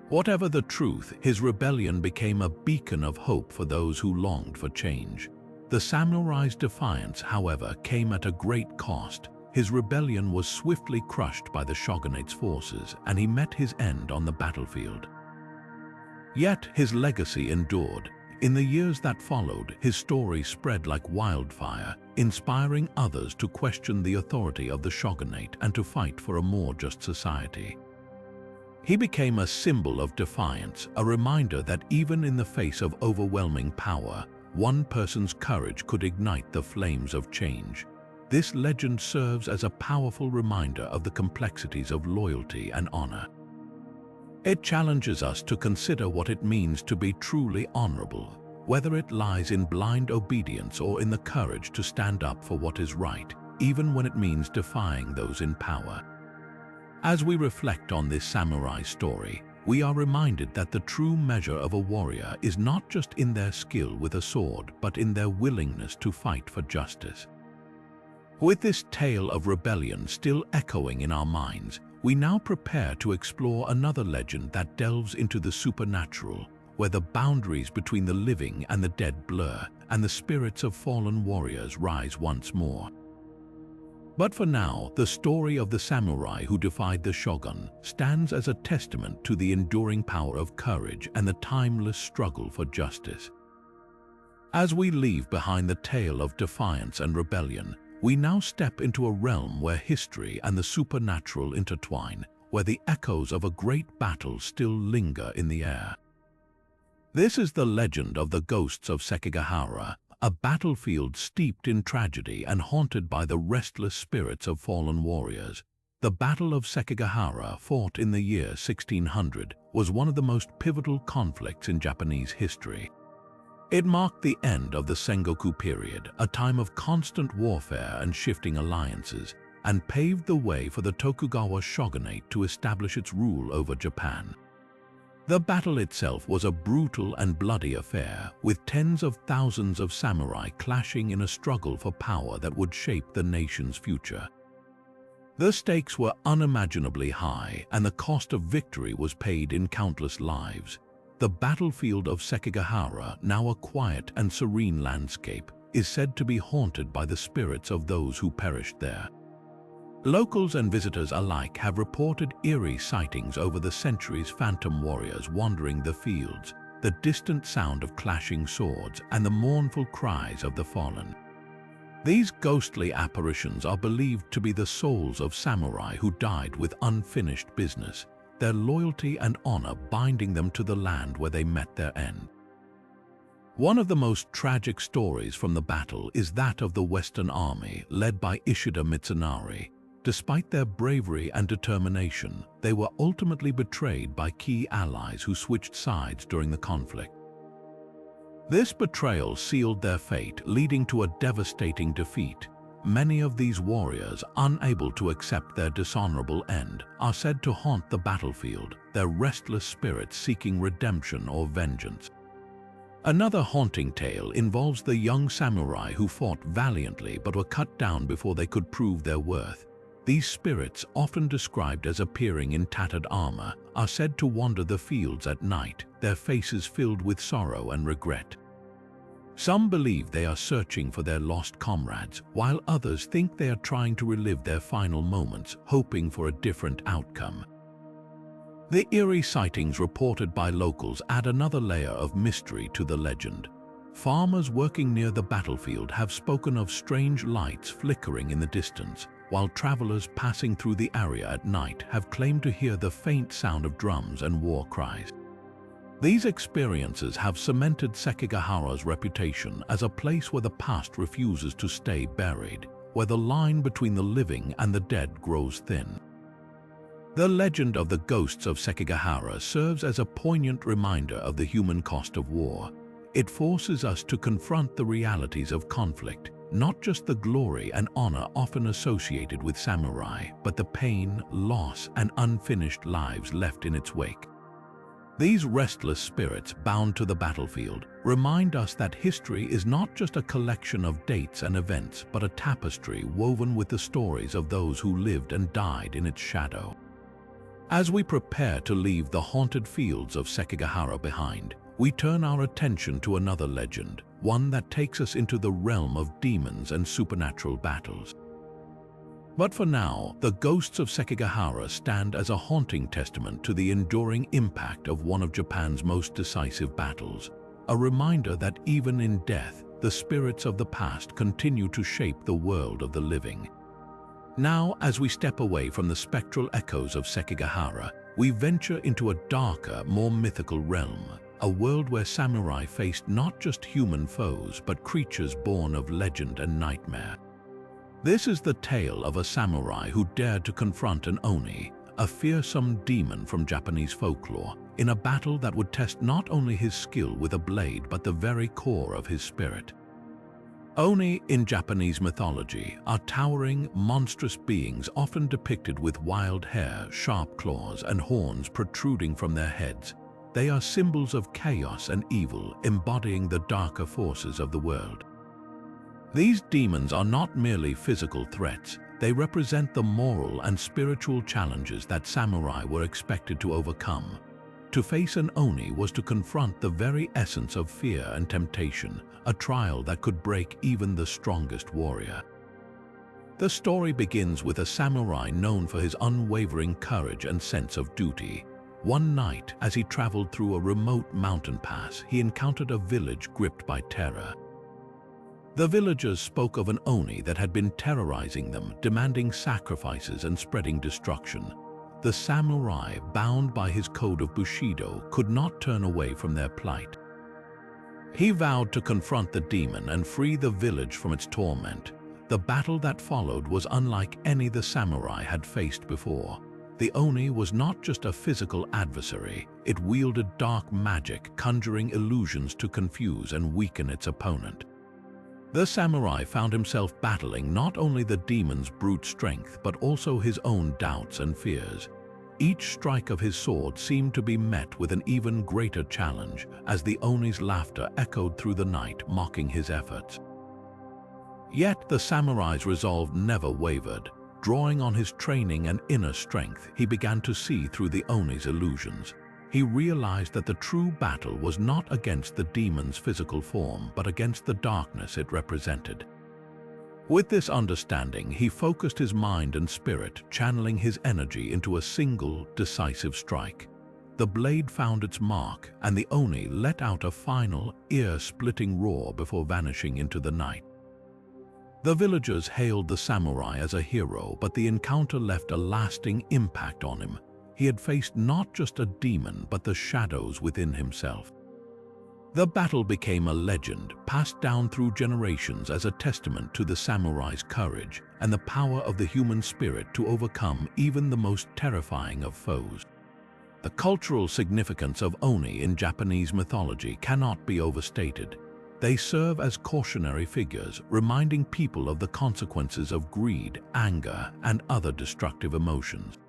Whatever the truth, his rebellion became a beacon of hope for those who longed for change. The samurai's defiance, however, came at a great cost. His rebellion was swiftly crushed by the shogunate's forces, and he met his end on the battlefield. Yet his legacy endured. In the years that followed, his story spread like wildfire, inspiring others to question the authority of the shogunate and to fight for a more just society. He became a symbol of defiance, a reminder that even in the face of overwhelming power, one person's courage could ignite the flames of change. This legend serves as a powerful reminder of the complexities of loyalty and honor. It challenges us to consider what it means to be truly honorable, whether it lies in blind obedience or in the courage to stand up for what is right, even when it means defying those in power. As we reflect on this samurai story, we are reminded that the true measure of a warrior is not just in their skill with a sword, but in their willingness to fight for justice. With this tale of rebellion still echoing in our minds, we now prepare to explore another legend that delves into the supernatural, where the boundaries between the living and the dead blur, and the spirits of fallen warriors rise once more. But for now, the story of the samurai who defied the shogun stands as a testament to the enduring power of courage and the timeless struggle for justice. As we leave behind the tale of defiance and rebellion, we now step into a realm where history and the supernatural intertwine, where the echoes of a great battle still linger in the air. This is the legend of the ghosts of Sekigahara, a battlefield steeped in tragedy and haunted by the restless spirits of fallen warriors. The Battle of Sekigahara, fought in the year 1600, was one of the most pivotal conflicts in Japanese history. It marked the end of the Sengoku period, a time of constant warfare and shifting alliances, and paved the way for the Tokugawa shogunate to establish its rule over Japan. The battle itself was a brutal and bloody affair, with tens of thousands of samurai clashing in a struggle for power that would shape the nation's future. The stakes were unimaginably high, and the cost of victory was paid in countless lives. The battlefield of Sekigahara, now a quiet and serene landscape, is said to be haunted by the spirits of those who perished there. Locals and visitors alike have reported eerie sightings over the centuries, phantom warriors wandering the fields, the distant sound of clashing swords, and the mournful cries of the fallen. These ghostly apparitions are believed to be the souls of samurai who died with unfinished business, their loyalty and honor binding them to the land where they met their end. One of the most tragic stories from the battle is that of the Western Army, led by Ishida Mitsunari. Despite their bravery and determination, they were ultimately betrayed by key allies who switched sides during the conflict. This betrayal sealed their fate, leading to a devastating defeat. Many of these warriors, unable to accept their dishonorable end, are said to haunt the battlefield, their restless spirits seeking redemption or vengeance. Another haunting tale involves the young samurai who fought valiantly but were cut down before they could prove their worth. These spirits, often described as appearing in tattered armor, are said to wander the fields at night, their faces filled with sorrow and regret. Some believe they are searching for their lost comrades, while others think they are trying to relive their final moments, hoping for a different outcome. The eerie sightings reported by locals add another layer of mystery to the legend. Farmers working near the battlefield have spoken of strange lights flickering in the distance, while travelers passing through the area at night have claimed to hear the faint sound of drums and war cries. These experiences have cemented Sekigahara's reputation as a place where the past refuses to stay buried, where the line between the living and the dead grows thin. The legend of the ghosts of Sekigahara serves as a poignant reminder of the human cost of war. It forces us to confront the realities of conflict, not just the glory and honor often associated with samurai, but the pain, loss, and unfinished lives left in its wake. These restless spirits bound to the battlefield remind us that history is not just a collection of dates and events, but a tapestry woven with the stories of those who lived and died in its shadow. As we prepare to leave the haunted fields of Sekigahara behind, we turn our attention to another legend, one that takes us into the realm of demons and supernatural battles. But for now, the ghosts of Sekigahara stand as a haunting testament to the enduring impact of one of Japan's most decisive battles, a reminder that even in death, the spirits of the past continue to shape the world of the living. Now, as we step away from the spectral echoes of Sekigahara, we venture into a darker, more mythical realm, a world where samurai faced not just human foes but creatures born of legend and nightmare. This is the tale of a samurai who dared to confront an oni, a fearsome demon from Japanese folklore, in a battle that would test not only his skill with a blade but the very core of his spirit. Oni in Japanese mythology are towering, monstrous beings often depicted with wild hair, sharp claws, and horns protruding from their heads. They are symbols of chaos and evil, embodying the darker forces of the world. These demons are not merely physical threats, they represent the moral and spiritual challenges that samurai were expected to overcome. To face an oni was to confront the very essence of fear and temptation, a trial that could break even the strongest warrior. The story begins with a samurai known for his unwavering courage and sense of duty. One night, as he traveled through a remote mountain pass, he encountered a village gripped by terror. The villagers spoke of an oni that had been terrorizing them, demanding sacrifices and spreading destruction. The samurai, bound by his code of Bushido, could not turn away from their plight. He vowed to confront the demon and free the village from its torment. The battle that followed was unlike any the samurai had faced before. The oni was not just a physical adversary, it wielded dark magic, conjuring illusions to confuse and weaken its opponent. The samurai found himself battling not only the demon's brute strength but also his own doubts and fears. Each strike of his sword seemed to be met with an even greater challenge, as the oni's laughter echoed through the night, mocking his efforts. Yet the samurai's resolve never wavered. Drawing on his training and inner strength, he began to see through the oni's illusions. He realized that the true battle was not against the demon's physical form, but against the darkness it represented. With this understanding, he focused his mind and spirit, channeling his energy into a single, decisive strike. The blade found its mark, and the oni let out a final, ear-splitting roar before vanishing into the night. The villagers hailed the samurai as a hero, but the encounter left a lasting impact on him. He had faced not just a demon, but the shadows within himself. The battle became a legend, passed down through generations as a testament to the samurai's courage and the power of the human spirit to overcome even the most terrifying of foes. The cultural significance of oni in Japanese mythology cannot be overstated. They serve as cautionary figures, reminding people of the consequences of greed, anger, and other destructive emotions.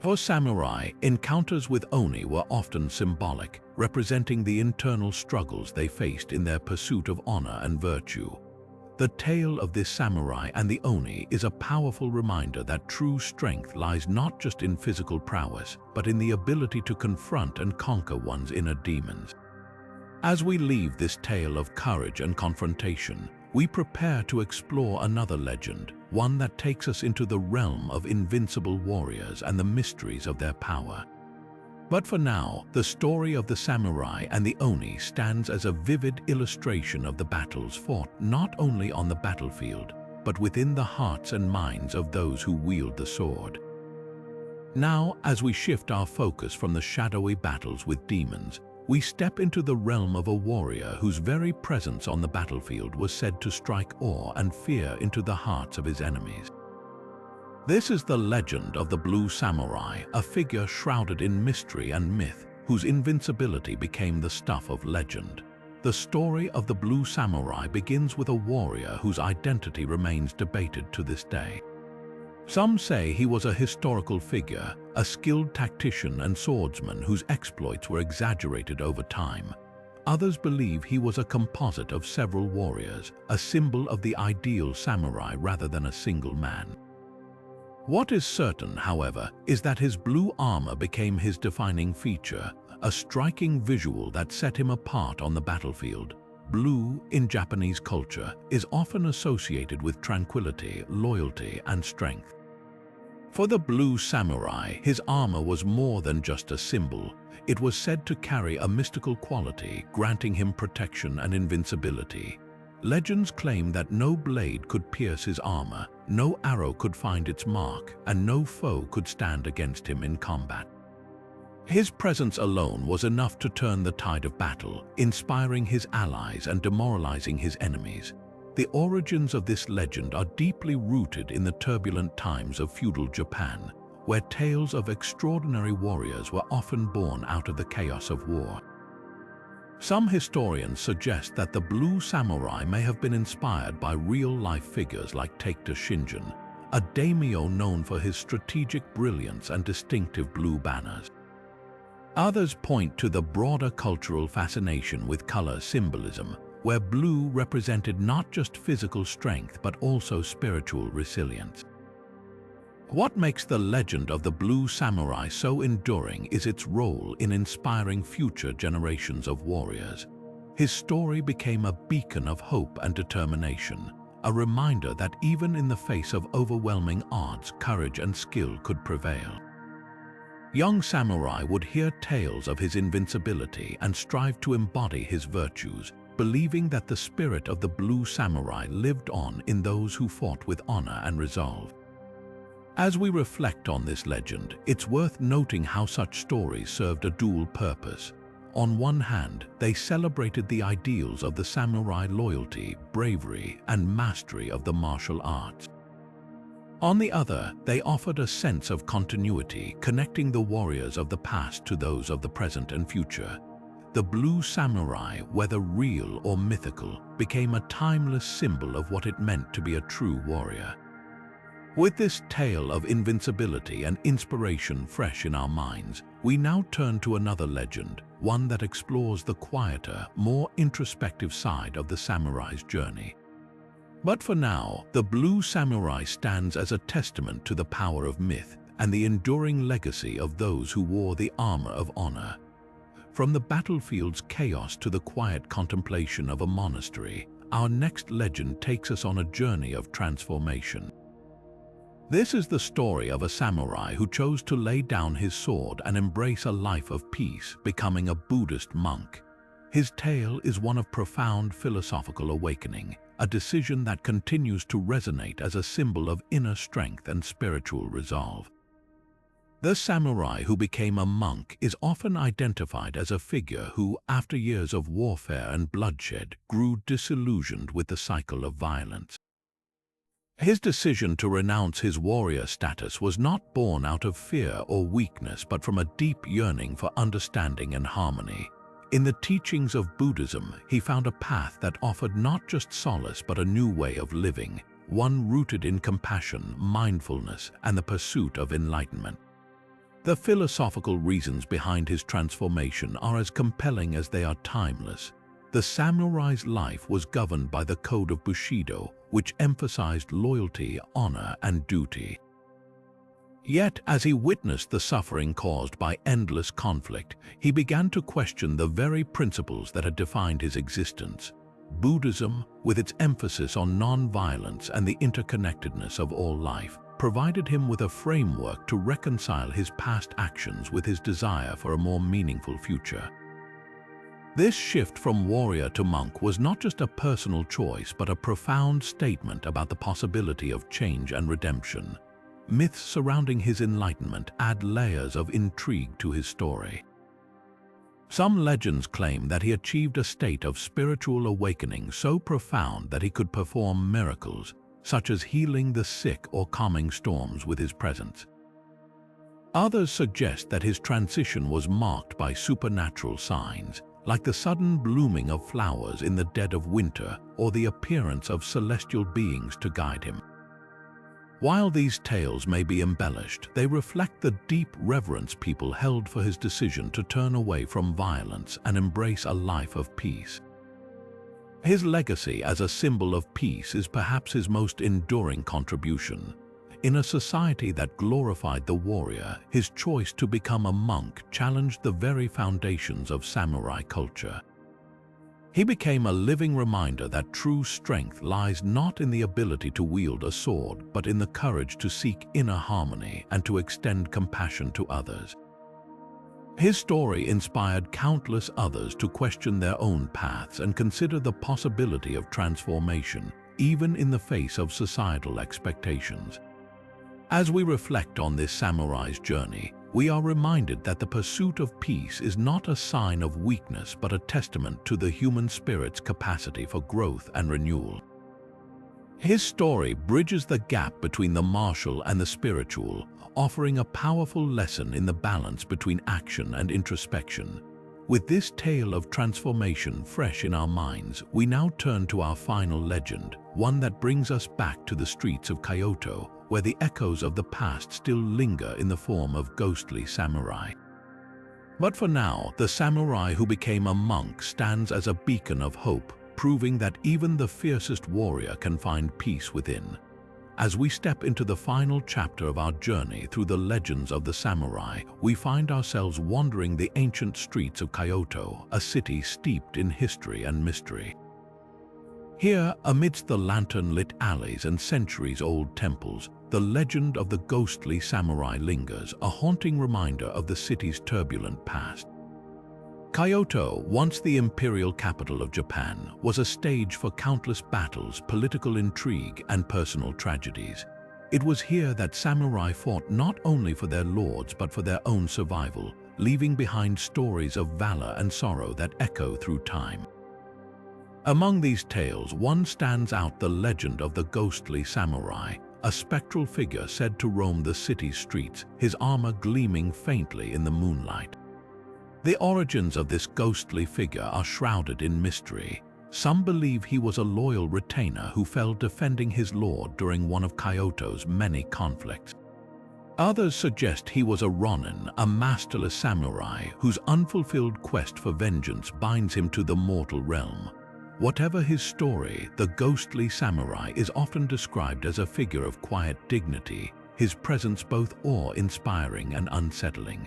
For samurai, encounters with oni were often symbolic, representing the internal struggles they faced in their pursuit of honor and virtue. The tale of this samurai and the oni is a powerful reminder that true strength lies not just in physical prowess, but in the ability to confront and conquer one's inner demons. As we leave this tale of courage and confrontation, we prepare to explore another legend, one that takes us into the realm of invincible warriors and the mysteries of their power. But for now, the story of the samurai and the oni stands as a vivid illustration of the battles fought not only on the battlefield, but within the hearts and minds of those who wield the sword. Now, as we shift our focus from the shadowy battles with demons, we step into the realm of a warrior whose very presence on the battlefield was said to strike awe and fear into the hearts of his enemies. This is the legend of the Blue Samurai, a figure shrouded in mystery and myth, whose invincibility became the stuff of legend. The story of the Blue Samurai begins with a warrior whose identity remains debated to this day. Some say he was a historical figure, a skilled tactician and swordsman whose exploits were exaggerated over time. Others believe he was a composite of several warriors, a symbol of the ideal samurai rather than a single man. What is certain, however, is that his blue armor became his defining feature, a striking visual that set him apart on the battlefield. Blue, in Japanese culture, is often associated with tranquility, loyalty, and strength. For the Blue Samurai, his armor was more than just a symbol. It was said to carry a mystical quality, granting him protection and invincibility. Legends claim that no blade could pierce his armor, no arrow could find its mark, and no foe could stand against him in combat. His presence alone was enough to turn the tide of battle, inspiring his allies and demoralizing his enemies. The origins of this legend are deeply rooted in the turbulent times of feudal Japan, where tales of extraordinary warriors were often born out of the chaos of war. Some historians suggest that the blue samurai may have been inspired by real-life figures like Takeda Clan, a daimyo known for his strategic brilliance and distinctive blue banners. Others point to the broader cultural fascination with color symbolism, where blue represented not just physical strength but also spiritual resilience. What makes the legend of the blue samurai so enduring is its role in inspiring future generations of warriors. His story became a beacon of hope and determination, a reminder that even in the face of overwhelming odds, courage and skill could prevail. Young samurai would hear tales of his invincibility and strive to embody his virtues, believing that the spirit of the blue samurai lived on in those who fought with honor and resolve. As we reflect on this legend, it's worth noting how such stories served a dual purpose. On one hand, they celebrated the ideals of the samurai: loyalty, bravery, and mastery of the martial arts. On the other, they offered a sense of continuity, connecting the warriors of the past to those of the present and future. The blue samurai, whether real or mythical, became a timeless symbol of what it meant to be a true warrior. With this tale of invincibility and inspiration fresh in our minds, we now turn to another legend, one that explores the quieter, more introspective side of the samurai's journey. But for now, the blue samurai stands as a testament to the power of myth and the enduring legacy of those who wore the armor of honor. From the battlefield's chaos to the quiet contemplation of a monastery, our next legend takes us on a journey of transformation. This is the story of a samurai who chose to lay down his sword and embrace a life of peace, becoming a Buddhist monk. His tale is one of profound philosophical awakening, a decision that continues to resonate as a symbol of inner strength and spiritual resolve. The samurai who became a monk is often identified as a figure who, after years of warfare and bloodshed, grew disillusioned with the cycle of violence. His decision to renounce his warrior status was not born out of fear or weakness, but from a deep yearning for understanding and harmony. In the teachings of Buddhism, he found a path that offered not just solace but a new way of living, one rooted in compassion, mindfulness, and the pursuit of enlightenment. The philosophical reasons behind his transformation are as compelling as they are timeless. The samurai's life was governed by the code of Bushido, which emphasized loyalty, honor, and duty. Yet, as he witnessed the suffering caused by endless conflict, he began to question the very principles that had defined his existence. Buddhism, with its emphasis on non-violence and the interconnectedness of all life, provided him with a framework to reconcile his past actions with his desire for a more meaningful future. This shift from warrior to monk was not just a personal choice, but a profound statement about the possibility of change and redemption. Myths surrounding his enlightenment add layers of intrigue to his story. Some legends claim that he achieved a state of spiritual awakening so profound that he could perform miracles, such as healing the sick or calming storms with his presence. Others suggest that his transition was marked by supernatural signs, like the sudden blooming of flowers in the dead of winter or the appearance of celestial beings to guide him. While these tales may be embellished, they reflect the deep reverence people held for his decision to turn away from violence and embrace a life of peace. His legacy as a symbol of peace is perhaps his most enduring contribution. In a society that glorified the warrior, his choice to become a monk challenged the very foundations of samurai culture. He became a living reminder that true strength lies not in the ability to wield a sword, but in the courage to seek inner harmony and to extend compassion to others. His story inspired countless others to question their own paths and consider the possibility of transformation, even in the face of societal expectations. As we reflect on this samurai's journey, we are reminded that the pursuit of peace is not a sign of weakness but a testament to the human spirit's capacity for growth and renewal. His story bridges the gap between the martial and the spiritual, offering a powerful lesson in the balance between action and introspection. With this tale of transformation fresh in our minds, we now turn to our final legend, one that brings us back to the streets of Kyoto, where the echoes of the past still linger in the form of ghostly samurai. But for now, the samurai who became a monk stands as a beacon of hope, proving that even the fiercest warrior can find peace within. As we step into the final chapter of our journey through the legends of the samurai, we find ourselves wandering the ancient streets of Kyoto, a city steeped in history and mystery. Here, amidst the lantern-lit alleys and centuries-old temples, the legend of the ghostly samurai lingers, a haunting reminder of the city's turbulent past. Kyoto, once the imperial capital of Japan, was a stage for countless battles, political intrigue, and personal tragedies. It was here that samurai fought not only for their lords but for their own survival, leaving behind stories of valor and sorrow that echo through time. Among these tales, one stands out: the legend of the ghostly samurai, a spectral figure said to roam the city's streets, his armor gleaming faintly in the moonlight. The origins of this ghostly figure are shrouded in mystery. Some believe he was a loyal retainer who fell defending his lord during one of Kyoto's many conflicts. Others suggest he was a Ronin, a masterless samurai whose unfulfilled quest for vengeance binds him to the mortal realm. Whatever his story, the ghostly samurai is often described as a figure of quiet dignity, his presence both awe-inspiring and unsettling.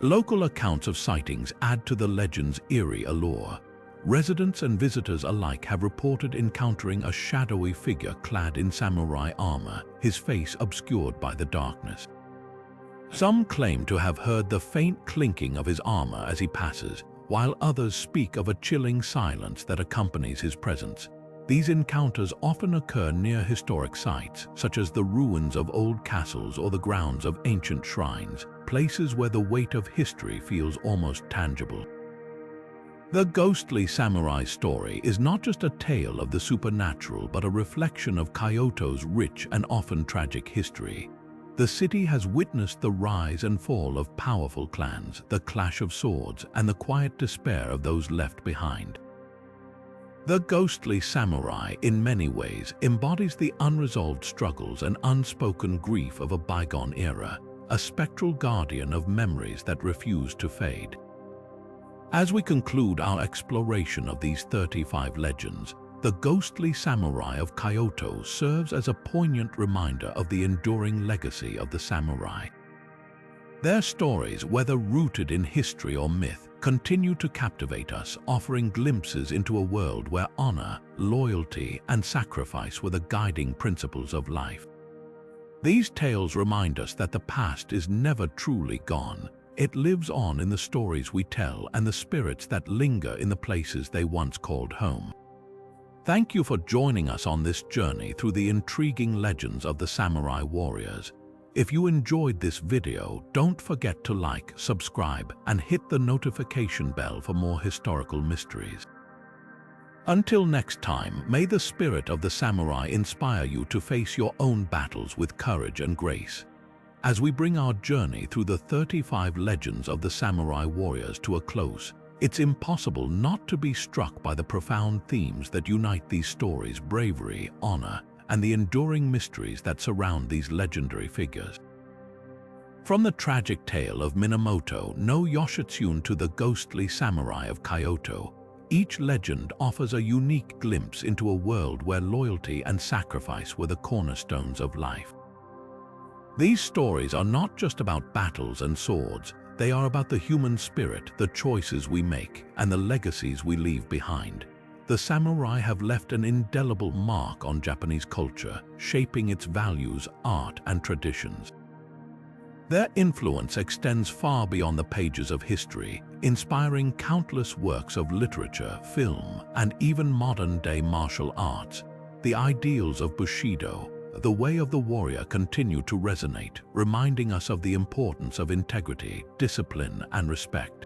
Local accounts of sightings add to the legend's eerie allure. Residents and visitors alike have reported encountering a shadowy figure clad in samurai armor, his face obscured by the darkness. Some claim to have heard the faint clinking of his armor as he passes, while others speak of a chilling silence that accompanies his presence. These encounters often occur near historic sites, such as the ruins of old castles or the grounds of ancient shrines, places where the weight of history feels almost tangible. The ghostly samurai story is not just a tale of the supernatural but a reflection of Kyoto's rich and often tragic history. The city has witnessed the rise and fall of powerful clans, the clash of swords, and the quiet despair of those left behind. The ghostly samurai, in many ways, embodies the unresolved struggles and unspoken grief of a bygone era, a spectral guardian of memories that refuse to fade. As we conclude our exploration of these 35 legends, the ghostly samurai of Kyoto serves as a poignant reminder of the enduring legacy of the samurai. Their stories, whether rooted in history or myth, continue to captivate us, offering glimpses into a world where honor, loyalty, and sacrifice were the guiding principles of life. These tales remind us that the past is never truly gone. It lives on in the stories we tell and the spirits that linger in the places they once called home. Thank you for joining us on this journey through the intriguing legends of the samurai warriors. If you enjoyed this video, don't forget to like, subscribe, and hit the notification bell for more historical mysteries. Until next time, may the spirit of the samurai inspire you to face your own battles with courage and grace. As we bring our journey through the 35 legends of the samurai warriors to a close, it's impossible not to be struck by the profound themes that unite these stories: bravery, honor, and the enduring mysteries that surround these legendary figures. From the tragic tale of Minamoto no Yoshitsune to the ghostly samurai of Kyoto, each legend offers a unique glimpse into a world where loyalty and sacrifice were the cornerstones of life. These stories are not just about battles and swords, they are about the human spirit, the choices we make, and the legacies we leave behind. The samurai have left an indelible mark on Japanese culture, shaping its values, art, and traditions. Their influence extends far beyond the pages of history, inspiring countless works of literature, film, and even modern-day martial arts. The ideals of Bushido, the way of the warrior continue to resonate, reminding us of the importance of integrity, discipline, and respect.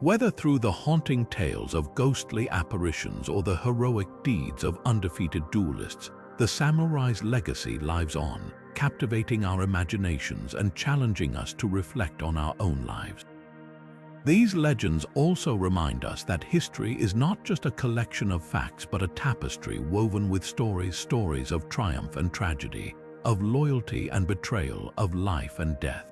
Whether through the haunting tales of ghostly apparitions or the heroic deeds of undefeated duelists, the samurai's legacy lives on, captivating our imaginations and challenging us to reflect on our own lives. These legends also remind us that history is not just a collection of facts but a tapestry woven with stories of triumph and tragedy, of loyalty and betrayal, of life and death.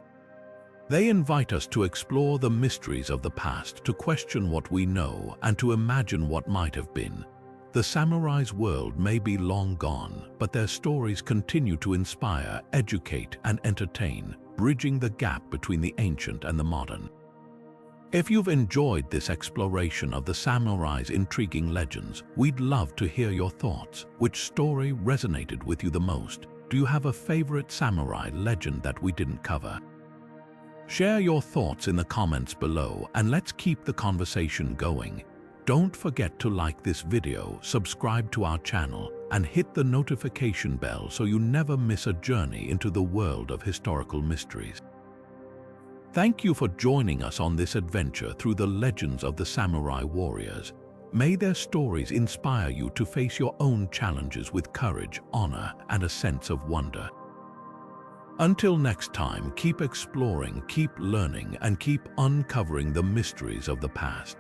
They invite us to explore the mysteries of the past, to question what we know, and to imagine what might have been. The samurai's world may be long gone, but their stories continue to inspire, educate, and entertain, bridging the gap between the ancient and the modern. If you've enjoyed this exploration of the samurai's intriguing legends, we'd love to hear your thoughts. Which story resonated with you the most? Do you have a favorite samurai legend that we didn't cover? Share your thoughts in the comments below and let's keep the conversation going. Don't forget to like this video, subscribe to our channel, and hit the notification bell so you never miss a journey into the world of historical mysteries. Thank you for joining us on this adventure through the legends of the samurai warriors. May their stories inspire you to face your own challenges with courage, honor, and a sense of wonder. Until next time, keep exploring, keep learning, and keep uncovering the mysteries of the past.